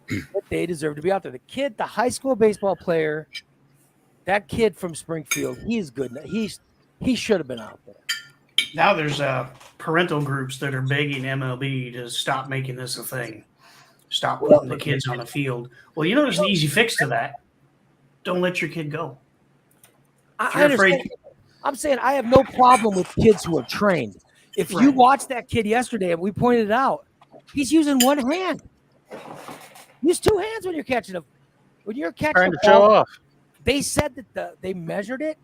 S1: that they deserve to be out there. The high school baseball player, that kid from Springfield, he's good. He should have been out there.
S7: Now there's parental groups that are begging MLB to stop making this a thing. Stop putting the kids on the field. Well, there's an easy fix to that. Don't let your kid go.
S1: I understand. I'm saying I have no problem with kids who are trained. If you watched that kid yesterday, and we pointed it out, he's using one hand. Use two hands when you're catching a
S3: trying to show off.
S1: They said that they measured it,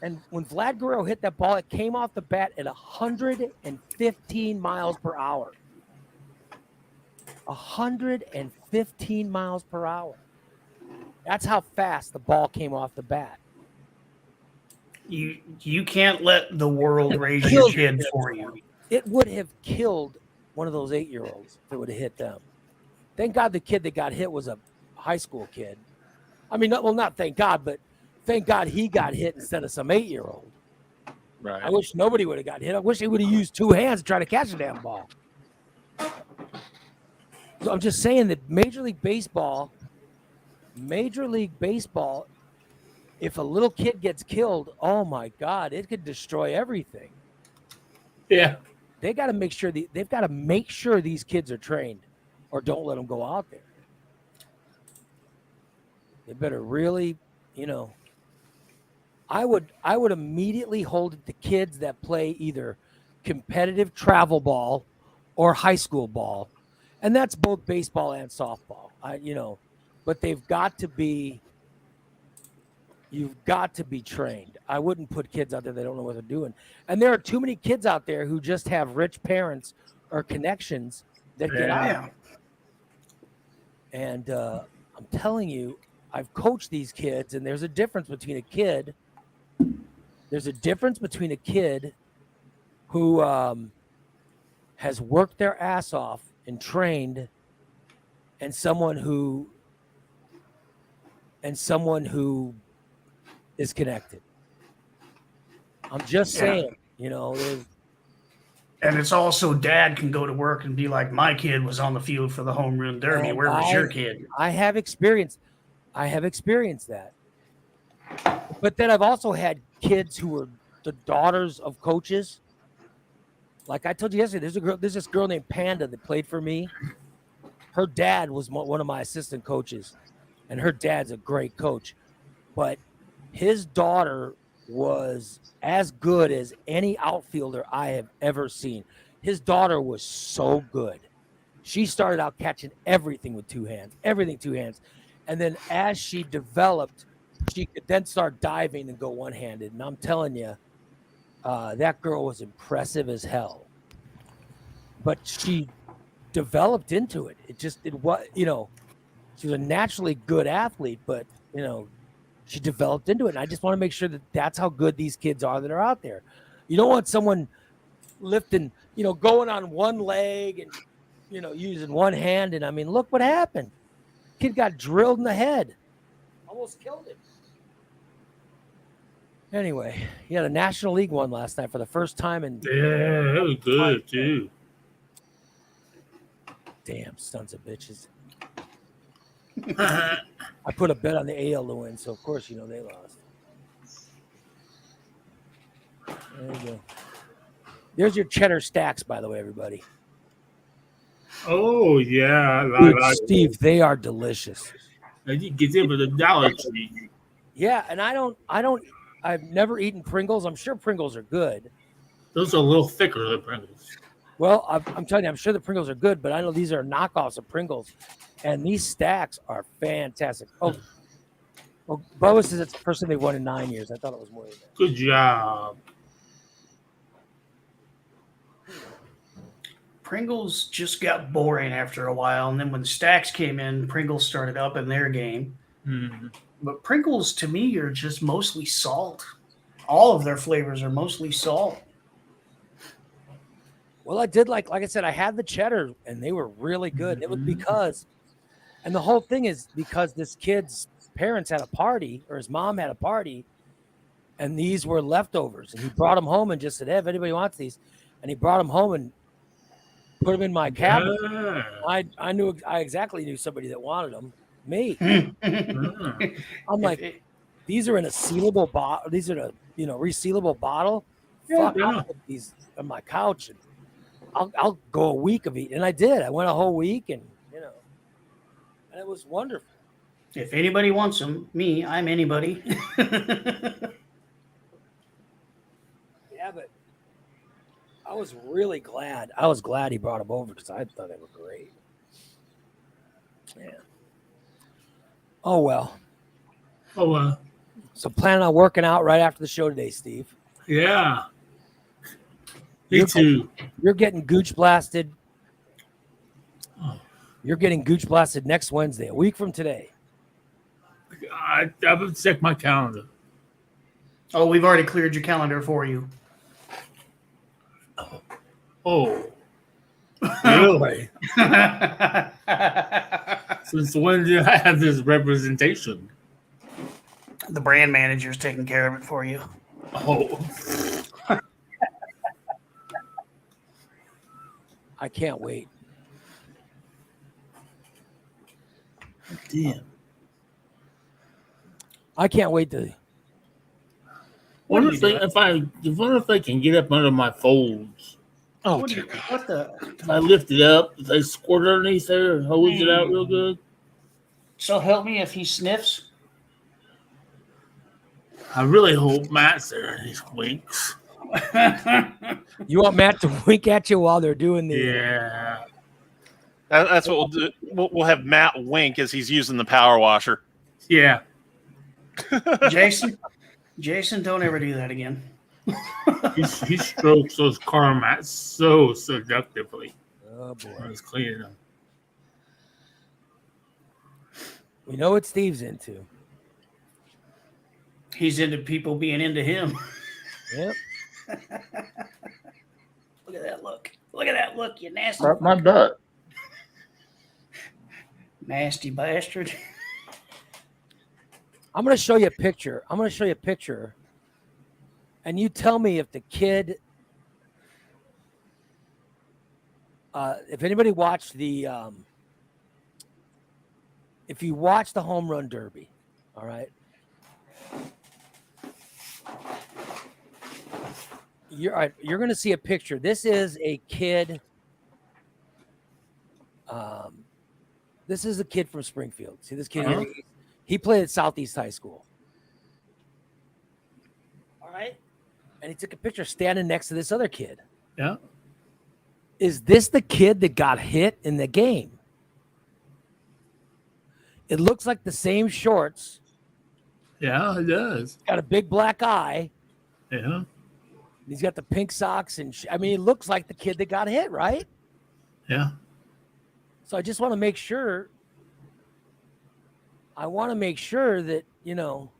S1: and when Vlad Guerrero hit that ball, it came off the bat at 115 miles per hour. 115 miles per hour. That's how fast the ball came off the bat.
S7: You can't let the world raise your kid for you.
S1: It would have killed one of those 8-year-olds if it would have hit them. Thank God the kid that got hit was a high school kid. I mean, not thank God, but thank God he got hit instead of some 8-year-old.
S3: Right.
S1: I wish nobody would have got hit. I wish he would have used two hands to try to catch a damn ball. So I'm just saying that Major League Baseball, if a little kid gets killed, oh my God, it could destroy everything.
S2: Yeah.
S1: They got to make sure they've got to make sure these kids are trained, or don't let them go out there. They better really, I would immediately hold it to kids that play either competitive travel ball or high school ball, and that's both baseball and softball. But they've got to be. You've got to be trained. I wouldn't put kids out there that don't know what they're doing. And there are too many kids out there who just have rich parents or connections that get out. And I'm telling you, I've coached these kids, and there's a difference between a kid. There's a difference between a kid who has worked their ass off and trained, and someone who is connected. I'm just saying,
S7: And it's also dad can go to work and be like, my kid was on the field for the home run derby.
S1: And
S7: Where was your kid?
S1: I have experienced that. But then I've also had kids who were the daughters of coaches. Like I told you yesterday, there's this girl named Panda that played for me. Her dad was one of my assistant coaches, and her dad's a great coach. But his daughter was as good as any outfielder I have ever seen. His daughter was so good. She started out catching everything with two hands. And then as she developed, she could then start diving and go one-handed. And I'm telling you, that girl was impressive as hell. But she developed into it. It was, she was a naturally good athlete, but, she developed into it. And I just want to make sure that that's how good these kids are that are out there. You don't want someone lifting, going on one leg and, using one hand. And I mean, look what happened. Kid got drilled in the head. Almost killed him. Anyway, he had a National League one last night for the first time. And
S2: yeah, that was good, too.
S1: Damn, sons of bitches. I put a bet on the AL to win, so of course, they lost. There you go. There's your cheddar stacks, by the way, everybody.
S2: Oh, yeah.
S1: Dude, Steve, they are delicious.
S2: I did get them at the Dollar Tree.
S1: Yeah, and I've never eaten Pringles. I'm sure Pringles are good.
S2: Those are a little thicker than Pringles.
S1: Well, I'm telling you, I'm sure the Pringles are good, but I know these are knockoffs of Pringles, and these stacks are fantastic. Oh, Bubba says it's the first time they've won in 9 years. I thought it was more than that.
S2: Good job.
S7: Pringles just got boring after a while, and then when the stacks came in, Pringles started up in their game.
S2: Mm-hmm.
S7: But Pringles, to me, are just mostly salt. All of their flavors are mostly salt.
S1: Well, I did like I said, I had the cheddar, and they were really good. It was because, and the whole thing is because this kid's parents had a party, or his mom had a party, and these were leftovers. And he brought them home and just said, hey, if anybody wants these. And he brought them home and put them in my cabinet. Yeah. I exactly knew somebody that wanted them. Me. I'm like, these are in a sealable bottle. These are a resealable bottle.
S2: Yeah,
S1: Fuck, I'll put these on my couch and I'll go a week of eating. And I did. I went a whole week, and and it was wonderful.
S7: If anybody wants them, I'm anybody.
S1: Yeah, but I was really glad. I was glad he brought them over because I thought they were great. Yeah. Oh, well. So planning on working out right after the show today, Steve.
S2: Yeah. Me too.
S1: You're getting gooch blasted. You're getting gooch blasted next Wednesday, a week from today.
S2: I would check my calendar.
S7: Oh, we've already cleared your calendar for you.
S2: Oh. Really? Since when did I have this representation?
S7: The brand manager's taking care of it for you.
S2: Oh.
S1: I can't wait.
S2: Damn.
S1: I can't wait to.
S2: Wonder if I can get up under my folds.
S1: Oh,
S7: what the?
S2: If I lift it up, if I squirt underneath there and hose it out real good.
S7: So help me if he sniffs.
S2: I really hope Matt's there and he winks.
S1: You want Matt to wink at you while they're doing the?
S2: Yeah.
S3: That's what we'll do. We'll have Matt wink as he's using the power washer.
S2: Yeah.
S7: Jason, don't ever do that again.
S2: he strokes those car mats so seductively.
S1: Oh boy,
S2: he's cleaning them.
S1: We know what Steve's into.
S7: He's into people being into him.
S1: Yep.
S7: Look at that look. Look at that look, you nasty.
S2: My butt.
S7: Nasty bastard.
S1: I'm going to show you a picture. And you tell me if the kid if anybody watched if you watch the home run derby, all right, you're going to see a picture. This is a kid. This is a kid from Springfield. See this kid here? He played at Southeast High School. All right. And he took a picture standing next to this other kid.
S2: Yeah.
S1: Is this the kid that got hit in the game? It looks like the same shorts.
S2: Yeah, it does.
S1: Got a big black eye.
S2: Yeah.
S1: He's got the pink socks. And I mean, it looks like the kid that got hit, right?
S2: Yeah.
S1: So I just want to make sure. I want to make sure that, you know,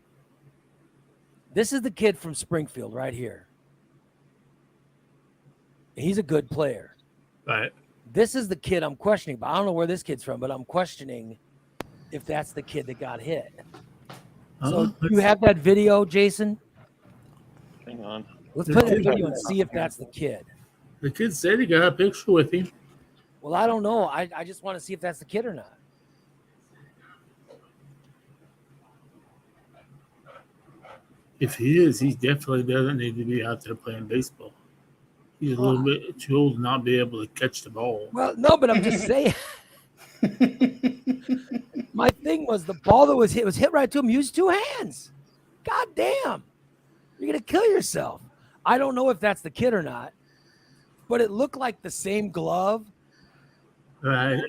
S1: this is the kid from Springfield right here. He's a good player.
S2: Right.
S1: This is the kid I'm questioning, but I don't know where this kid's from, but I'm questioning if that's the kid that got hit. So do you have that video, Jason?
S3: Hang on.
S1: Let's play that video and see if that's the kid.
S2: The kid said he got a picture with him.
S1: Well, I don't know. I just want to see if that's the kid or not.
S2: If he is, he definitely doesn't need to be out there playing baseball. He's a little bit too old to not be able to catch the ball.
S1: Well, no, but I'm just saying. My thing was the ball that was hit right to him. Use two hands. God damn. You're going to kill yourself. I don't know if that's the kid or not, but it looked like the same glove.
S2: Right.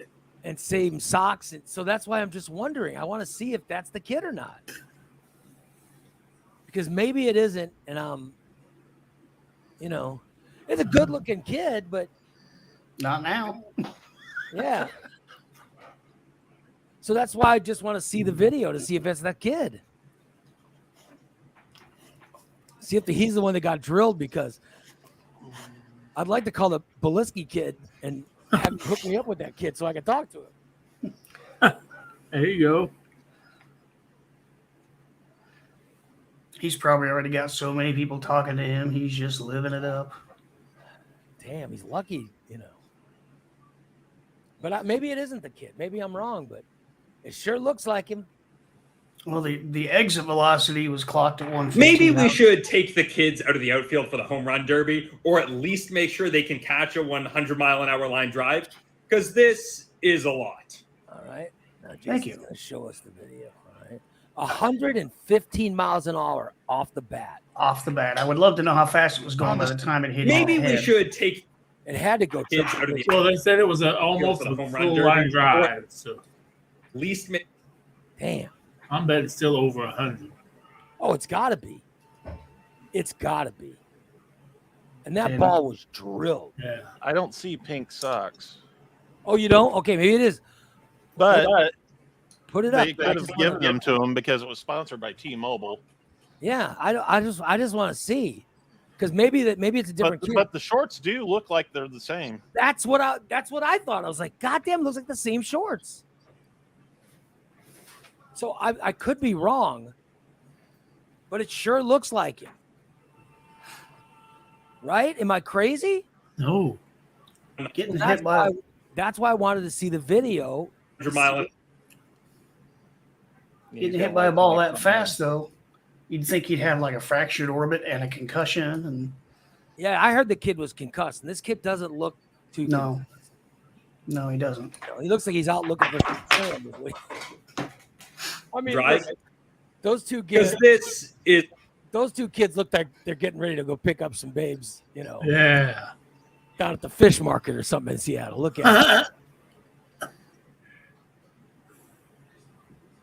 S1: And same socks. And so that's why I'm just wondering. I want to see if that's the kid or not. Because maybe it isn't. And you know, it's a good looking kid, but
S7: not now.
S1: Yeah. So that's why I just want to see the video to see if it's that kid. See if he's the one that got drilled, because I'd like to call the Beliski kid and have him hook me up with that kid so I can talk to him.
S2: There you go.
S7: He's probably already got so many people talking to him. He's just living it up.
S1: Damn, he's lucky, you know. But maybe it isn't the kid. Maybe I'm wrong, but it sure looks like him.
S7: Well, the exit velocity was clocked at 150.
S8: Maybe we should take the kids out of the outfield for the home run derby, or at least make sure they can catch a 100-mile-an-hour line drive, because this is a lot.
S1: All right. Now,
S7: Thank you.
S1: Going to show us the video. All right. 115 miles an hour off the bat.
S7: Off the bat. I would love to know how fast it was going by the time it hit.
S8: Maybe
S7: his
S8: we
S7: head.
S8: should take
S1: It had to go
S8: kids out of the
S2: Well, they said it was almost
S8: for the
S2: a
S8: home run
S2: full
S8: derby,
S2: line
S8: or
S2: drive. So
S8: at least.
S1: Damn.
S2: I'm betting it's still over 100.
S1: Oh, it's got to be. It's got to be. And that ball was drilled.
S2: Yeah.
S3: I don't see pink socks,
S1: Oh, you don't? Okay, maybe it is.
S3: but
S1: Put it up.
S3: they could have given them to him because it was sponsored by T-Mobile.
S1: Yeah, I just want to see, because maybe it's a different kid.
S3: But the shorts do look like they're the same.
S1: That's what I thought. I was like, God damn, it looks like the same shorts. So I could be wrong, but it sure looks like him. Right? Am I crazy?
S2: No.
S7: Getting hit by.
S1: That's why I wanted to see the video.
S8: 100-mile.
S7: Getting hit by a ball that fast, though, you'd think he'd have like a fractured orbit and a concussion. And
S1: Yeah, I heard the kid was concussed, and this kid doesn't look too.
S7: no, he doesn't.
S1: He looks like he's out looking for some sand. I mean,
S8: Drive.
S1: those two kids.
S8: This is
S1: Those two kids look like they're getting ready to go pick up some babes, you know,
S2: Yeah.
S1: down at the fish market or something in Seattle. Look at it.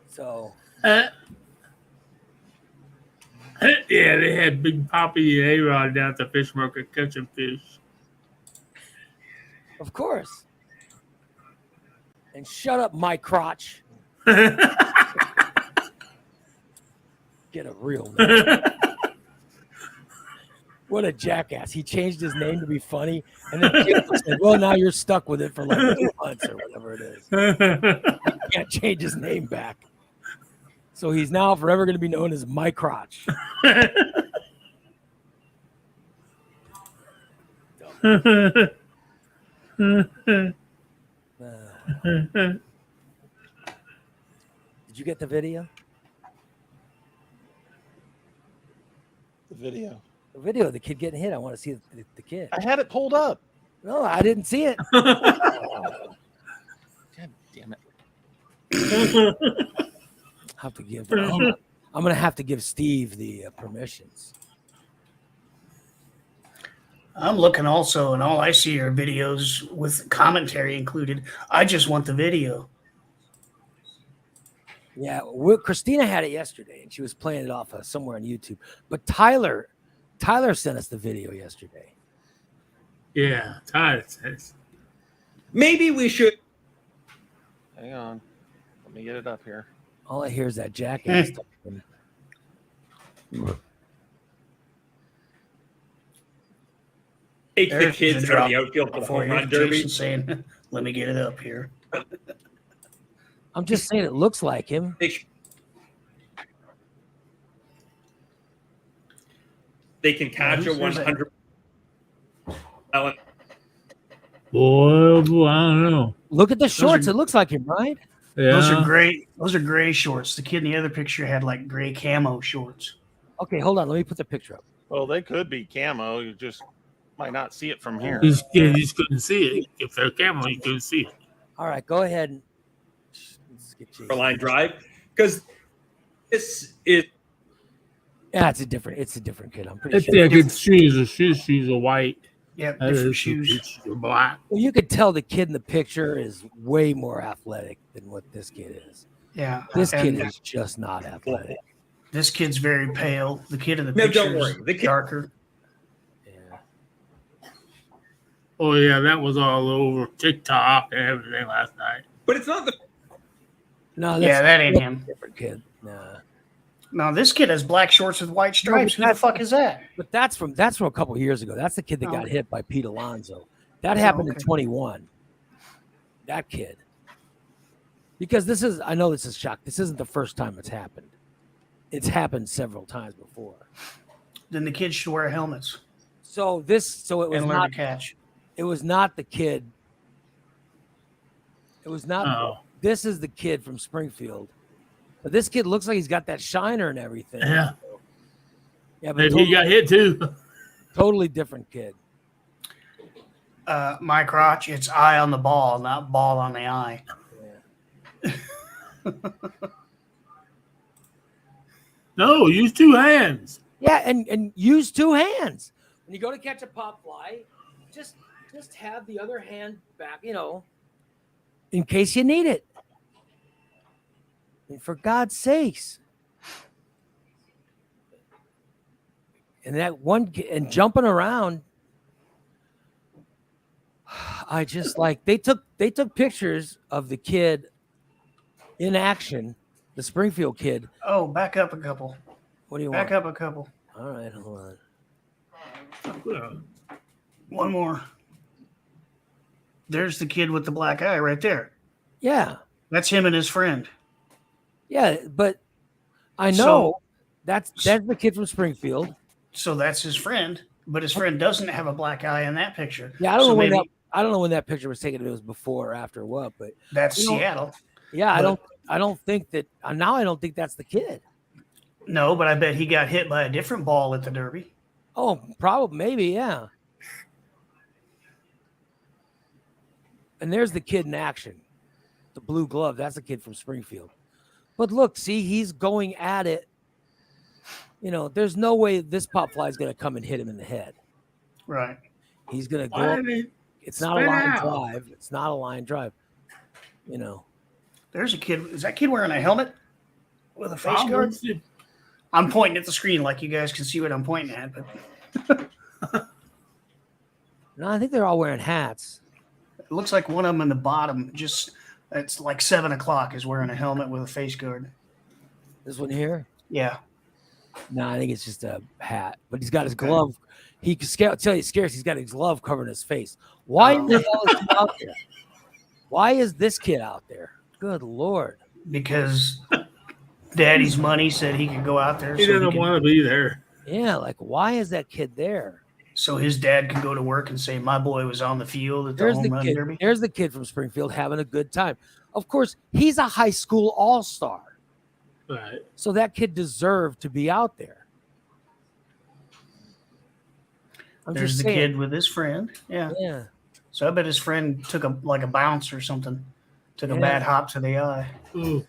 S1: So,
S2: Yeah, they had Big Poppy and A-Rod down at the fish market catching fish.
S1: of course. And shut up, my crotch. Get a real name. What a jackass. He changed his name to be funny. And then people said, well, now you're stuck with it for like 2 months or whatever it is. He can't change his name back. So he's now forever going to be known as my crotch. Did you get the video?
S3: The video.
S1: The video of the kid getting hit. I want to see the kid.
S3: I had it pulled up.
S1: No, I didn't see it.
S3: God damn it.
S1: Have to give. I'm gonna have to give Steve the permissions.
S7: I'm looking also, and all I see are videos with commentary included. I just want the video.
S1: Yeah, Christina had it yesterday, and she was playing it off somewhere on YouTube. But Tyler sent us the video yesterday.
S2: Yeah, Tyler says.
S8: Maybe we should.
S3: Hang on. Let me get it up here.
S1: All I hear is that jackass stuff.
S8: Take the kids out of the outfield for the home run derby.
S7: Saying, "Let me get it up here."
S1: I'm just saying it looks like him.
S8: They can catch a 100.
S2: Boy, I don't know.
S1: Look at the shorts. It looks like him, right?
S2: Yeah.
S7: Those are gray. Those are gray shorts. The kid in the other picture had like gray camo shorts.
S1: Okay, hold on. Let me put the picture up.
S3: Well, they could be camo. You just might not see it from here.
S2: You just couldn't see it. If they're camera, you couldn't see it.
S1: All right, go ahead. And
S8: For line drive, because this is.
S1: Yeah, it's a different kid. I'm pretty
S2: If
S1: sure.
S2: they're good shoes are white.
S7: Yeah, different shoes.
S2: Are black.
S1: Well, you could tell the kid in the picture is way more athletic than what this kid is.
S7: Yeah,
S1: This kid is just not athletic.
S7: This kid's very pale. The kid in the
S8: No,
S7: picture
S8: don't worry. The
S7: is
S8: kid-
S7: darker.
S2: Oh yeah, that was all over TikTok and everything last night.
S8: But it's not the.
S1: No,
S7: Yeah, that ain't him.
S1: Different kid. Nah.
S7: No, this kid has black shorts with white stripes. Who the fuck is that?
S1: But that's from a couple years ago. That's the kid that got hit by Pete Alonso. That happened in 21. That kid. Because I know this is shock. This isn't the first time it's happened. It's happened several times before.
S7: Then the kid should wear helmets
S1: So it was
S7: and learn
S1: not
S7: to catch.
S1: it was not the kid. It was not this is the kid from Springfield. But this kid looks like he's got that shiner and everything.
S2: Yeah.
S1: Yeah, but
S2: Maybe he got hit too.
S1: totally different kid.
S7: My crotch, it's eye on the ball, not ball on the eye.
S2: No, use two hands.
S1: Yeah, and use two hands. When you go to catch a pop fly, just have the other hand back, in case you need it. And for God's sakes. And that one and jumping around, I just like they took pictures of the kid in action, the Springfield kid.
S7: Oh, back up a couple.
S1: What do you
S7: Back
S1: want?
S7: up a couple.
S1: All right, hold on.
S7: One more. There's the kid with the black eye right there.
S1: Yeah.
S7: That's him and his friend.
S1: Yeah, but I know
S7: So-
S1: that's the kid from Springfield.
S7: So that's his friend, but his friend doesn't have a black eye in that picture.
S1: Yeah, I don't
S7: So
S1: know when
S7: maybe
S1: I don't know when that picture was taken. If it was before or after what, but
S7: that's
S1: you know,
S7: Seattle.
S1: yeah,
S7: But-
S1: I don't think that now. I don't think that's the kid.
S7: No, but I bet he got hit by a different ball at the Derby.
S1: Oh, probably, maybe, yeah. And there's the kid in action, the blue glove. That's the kid from Springfield. But look, see, he's going at it. There's no way this pop fly is going to come and hit him in the head.
S7: Right.
S1: He's going to go. Up. It's not a line drive. It's not a line drive.
S7: There's a kid. Is that kid wearing a helmet with a face guard? I'm pointing at the screen like you guys can see what I'm pointing at, but
S1: No, I think they're all wearing hats.
S7: it looks like one of them in the bottom, it's like 7:00, is wearing a helmet with a face guard.
S1: This one here?
S7: Yeah.
S1: No, I think it's just a hat. But he's got his glove. He can tell you scares. He's got his glove covering his face. Why in the hell is he out there? Why is this kid out there? Good Lord.
S7: Because Daddy's money said he could go out there.
S2: He doesn't want to be there.
S1: Yeah, like why is that kid there?
S7: So his dad can go to work and say, "My boy was on the field at the
S1: There's
S7: home
S1: the
S7: run
S1: kid.
S7: derby."
S1: There's the kid from Springfield having a good time. Of course, he's a high school all-star.
S2: Right.
S1: So that kid deserved to be out there.
S7: There's the kid with his friend. Yeah.
S1: Yeah.
S7: So I bet his friend took a bounce or something. Took a
S1: Yeah.
S7: bad hop to the eye.
S2: Ooh.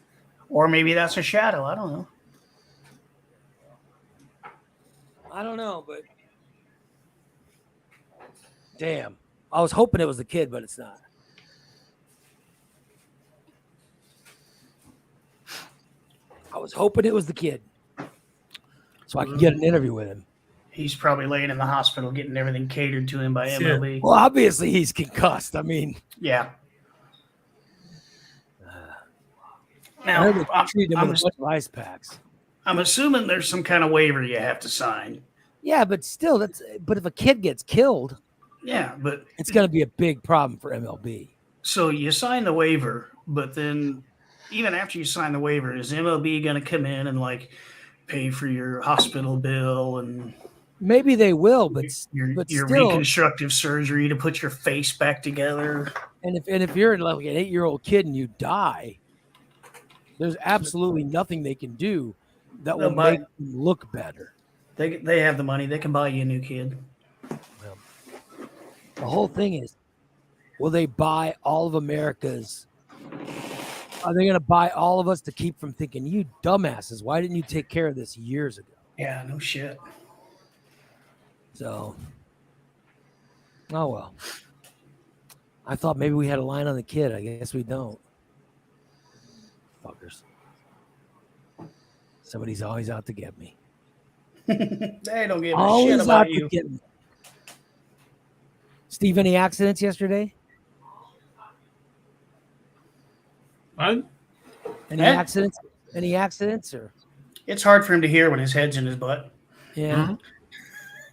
S7: Or maybe that's a shadow. I don't know.
S1: I don't know, but damn. I was hoping it was the kid, but it's not. I was hoping it was the kid. So I can get an interview with him.
S7: He's probably laying in the hospital getting everything catered to him by MLB.
S1: Well, obviously he's concussed. I mean,
S7: Yeah.
S1: I
S7: Now,
S1: heard they treated him with a bunch of ice packs.
S7: I'm assuming there's some kind of waiver you have to sign.
S1: Yeah, but still, but if a kid gets killed,
S7: Yeah, but
S1: it's going to be a big problem for MLB.
S7: so you sign the waiver, but then even after you sign the waiver, is MLB going to come in and like pay for your hospital bill and
S1: Maybe they will, but
S7: your
S1: still,
S7: reconstructive surgery to put your face back together?
S1: and if you're like an 8-year-old kid and you die, there's absolutely nothing they can do that will make you look better.
S7: They have the money. They can buy you a new kid.
S1: The whole thing is, will they buy all of America's? Are they going to buy all of us to keep from thinking, you dumbasses, why didn't you take care of this years ago?
S7: Yeah, no shit.
S1: So, oh well. I thought maybe we had a line on the kid. I guess we don't. Fuckers. Somebody's always out to get me.
S7: They don't give a
S1: Always
S7: shit about
S1: out
S7: you.
S1: to get me. Steve, any accidents yesterday?
S2: What?
S1: Any
S7: Eh?
S1: accidents? Any accidents or?
S7: It's hard for him to hear when his head's in his butt.
S1: Yeah.
S2: Mm-hmm.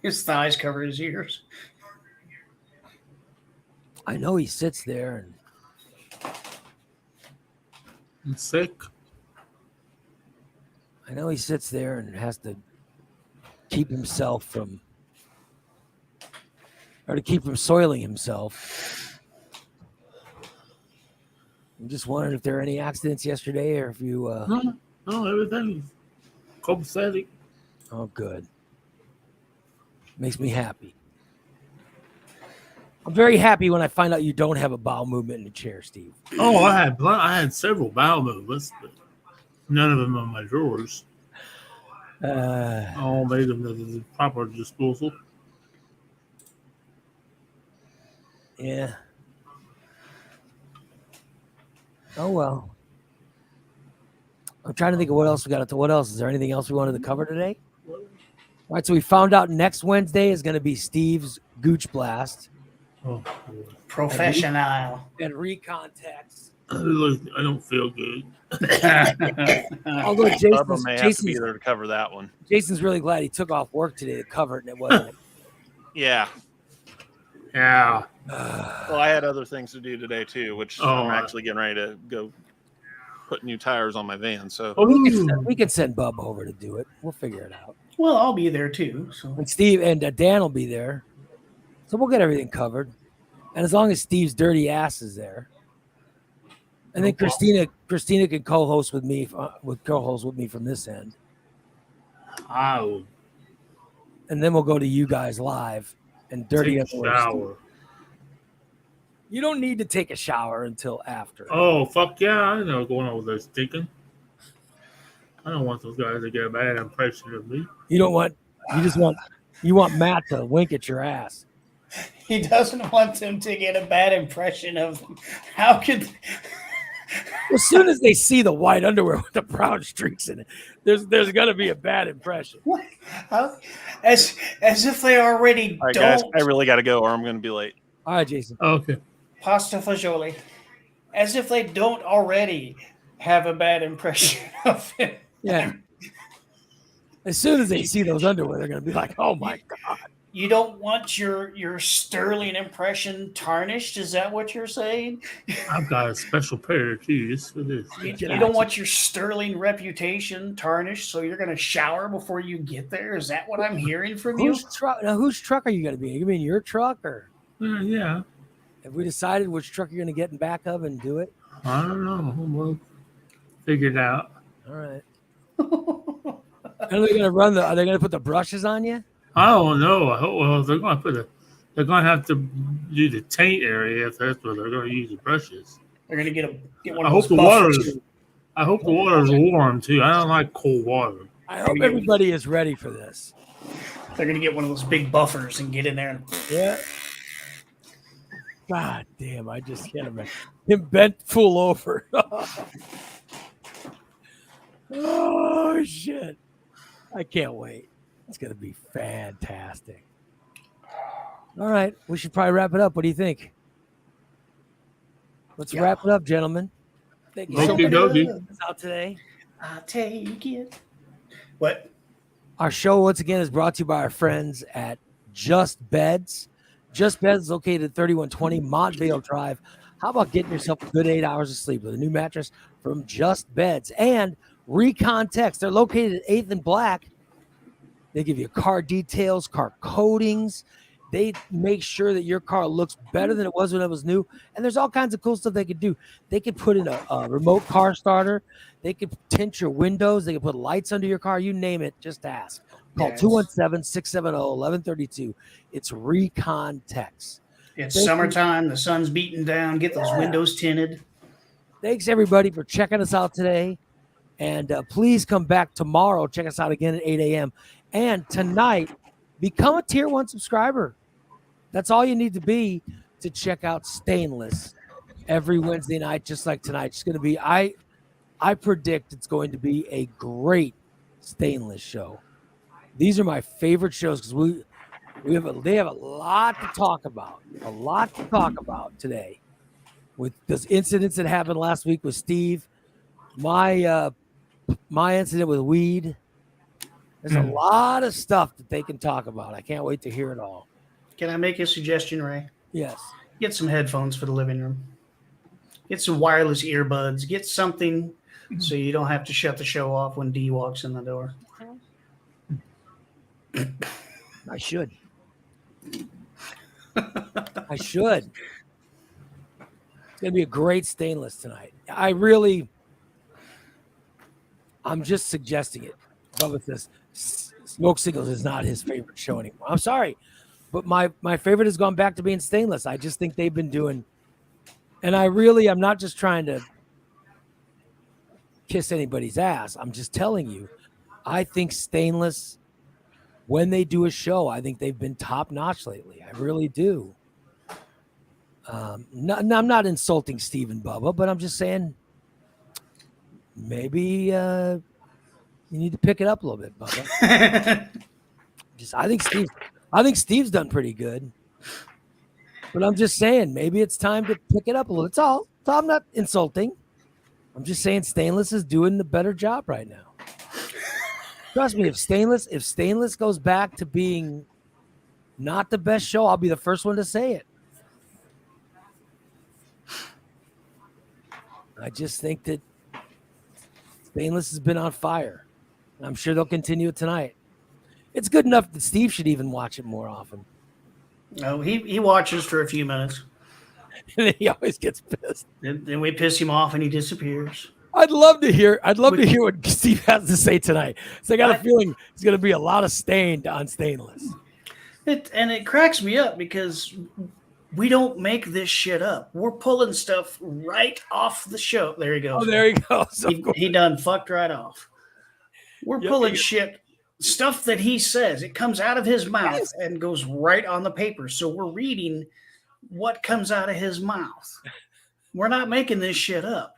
S7: His thighs cover his ears.
S1: I know he sits there and
S2: I'm sick.
S1: I know he sits there and has to keep himself from, or to keep from soiling himself. I'm just wondering if there are any accidents yesterday or if you,
S2: No, everything's copacetic.
S1: oh, good. Makes me happy. I'm very happy when I find out you don't have a bowel movement in the chair, Steve.
S2: Oh, I had several bowel movements, but none of them on my drawers. I all made them as a proper disposal.
S1: Yeah. Oh, well. I'm trying to think of what else we got. What else? Is there anything else we wanted to cover today? All right, so we found out next Wednesday is going to be Steve's Gooch Blast.
S2: Oh,
S7: Professional.
S1: And Recon Text.
S2: I don't feel good.
S1: Although
S3: Bubba may have to be there to cover that one.
S1: Jason's really glad he took off work today to cover it, and it wasn't.
S3: Yeah.
S2: Yeah.
S3: Well, I had other things to do today too, which I'm actually getting ready to go put new tires on my van. So
S1: we can send Bub over to do it. We'll figure it out.
S7: Well, I'll be there too. So
S1: And Steve and Dan will be there. So we'll get everything covered. And as long as Steve's dirty ass is there. And then Christina can co-host with me from this end.
S2: Oh.
S1: And then we'll go to you guys live and dirty
S2: Take
S1: up
S2: a
S1: the
S2: shower.
S1: You don't need to take a shower until after.
S2: Oh, fuck yeah. I know going over there stinking. I don't want those guys to get a bad impression of me.
S1: You want Matt to wink at your ass.
S7: he doesn't want them to get a bad impression of him. How could?
S1: As soon as they see the white underwear with the brown streaks in it, there's gonna be a bad impression.
S7: What? As if they already
S3: all right,
S7: don't.
S3: guys, I really got to go, or I'm going to be late.
S1: All right, Jason.
S2: Okay.
S7: Pasta fagioli. As if they don't already have a bad impression of him.
S1: Yeah. As soon as they see those underwear, they're gonna be like, "Oh my god!"
S7: You don't want your sterling impression tarnished? Is that what you're saying?
S2: I've got a special pair too, just for this.
S7: You don't want your sterling reputation tarnished, so you're going to shower before you get there? Is that what I'm hearing from you?
S1: Whose truck are you going to be? You mean your truck, or
S2: Yeah.
S1: have we decided which truck you're going to get in back of and do it?
S2: I don't know. We'll figure it out.
S1: All right. Are they going to run Are they going to put the brushes on you?
S2: I don't know. I hope. Well, they're going to have to do the taint area if that's what they're going to use the brushes.
S7: They're going to get one
S2: I
S7: of
S2: hope
S7: those
S2: the
S7: buffers.
S2: I hope the water's warm too. I don't like cold water.
S1: I hope everybody is ready for this.
S7: They're going to get one of those big buffers and get in there.
S1: Yeah. God damn, I just can't imagine him bent full over. Oh shit! I can't wait. It's gonna be fantastic. All right, we should probably wrap it up. What do you think? Let's wrap it up, gentlemen. Thank you so much. Out today.
S7: I'll take it. What?
S1: Our show once again is brought to you by our friends at Just Beds. Just Beds is located at 3120 Montvale Drive. How about getting yourself a good 8 hours of sleep with a new mattress from Just Beds and Recon Text? They're located at 8th and Black. They give you car details, car coatings. They make sure that your car looks better than it was when it was new. And there's all kinds of cool stuff they could do. They could put in a remote car starter. They could tint your windows. They could put lights under your car. You name it, just ask. Call 217-670-1132. It's Recon Text.
S7: It's summertime. The sun's beating down. Get those windows tinted.
S1: Thanks, everybody, for checking us out today. And please come back tomorrow. Check us out again at 8 a.m. And tonight, become a Tier 1 subscriber. That's all you need to be to check out Stainless every Wednesday night, just like tonight. It's going to be, I predict it's going to be a great Stainless show. These are my favorite shows because they have a lot to talk about. A lot to talk about today with those incidents that happened last week with Steve, my incident with weed. There's a lot of stuff that they can talk about. I can't wait to hear it all.
S7: Can I make a suggestion, Ray?
S1: Yes.
S7: Get some headphones for the living room. Get some wireless earbuds. Get something so you don't have to shut the show off when D walks in the door.
S1: I should. I should. It's going to be a great Stainless tonight. I'm just suggesting it. Bubba says Smoke Signals is not his favorite show anymore. I'm sorry, but my favorite has gone back to being Stainless. I just think they've been doing, and I'm not just trying to kiss anybody's ass. I'm just telling you, I think Stainless, when they do a show, I think they've been top notch lately. I really do. I'm not insulting Steve and Bubba, but I'm just saying maybe you need to pick it up a little bit, Bubba. I think Steve's done pretty good, but I'm just saying maybe it's time to pick it up a little. It's all. I'm not insulting. I'm just saying Stainless is doing the better job right now. Trust me, if Stainless goes back to being not the best show, I'll be the first one to say it. I just think that Stainless has been on fire. I'm sure they'll continue it tonight. It's good enough that Steve should even watch it more often.
S7: No, he watches for a few minutes.
S1: And he always gets pissed.
S7: Then we piss him off and he disappears.
S1: I'd love to hear what Steve has to say tonight. So I got a feeling it's going to be a lot of Stained on Stainless.
S7: It cracks me up because we don't make this shit up. We're pulling stuff right off the show. There he goes.
S1: Oh, there he goes.
S7: He done fucked right off. We're pulling stuff that he says. It comes out of his mouth and goes right on the paper. So we're reading what comes out of his mouth. We're not making this shit up.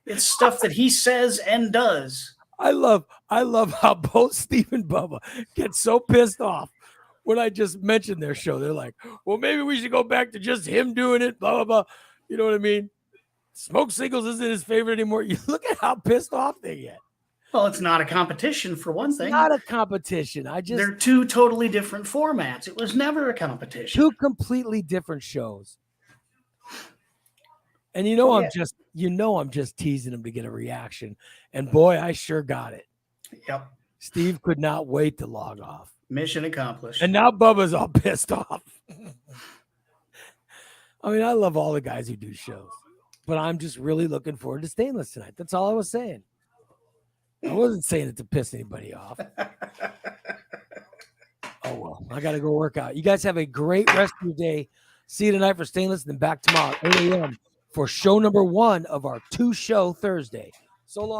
S7: It's stuff that he says and does.
S1: I love how both Steve and Bubba get so pissed off when I just mentioned their show. They're like, well, maybe we should go back to just him doing it, blah, blah, blah. You know what I mean? Smoke Signals isn't his favorite anymore. You look at how pissed off they get.
S7: Well, it's not a competition for one thing.
S1: Not a competition.
S7: They're two totally different formats. It was never a competition.
S1: Two completely different shows. And I'm just teasing him to get a reaction. And boy, I sure got it.
S7: Yep.
S1: Steve could not wait to log off.
S7: Mission accomplished.
S1: And now Bubba's all pissed off. I mean, I love all the guys who do shows, but I'm just really looking forward to Stainless tonight. That's all I was saying. I wasn't saying it to piss anybody off. Oh, well, I got to go work out. You guys have a great rest of your day. See you tonight for Stainless, and then back tomorrow, 8 a.m. for show number 1 of our 2-show Thursday. So long.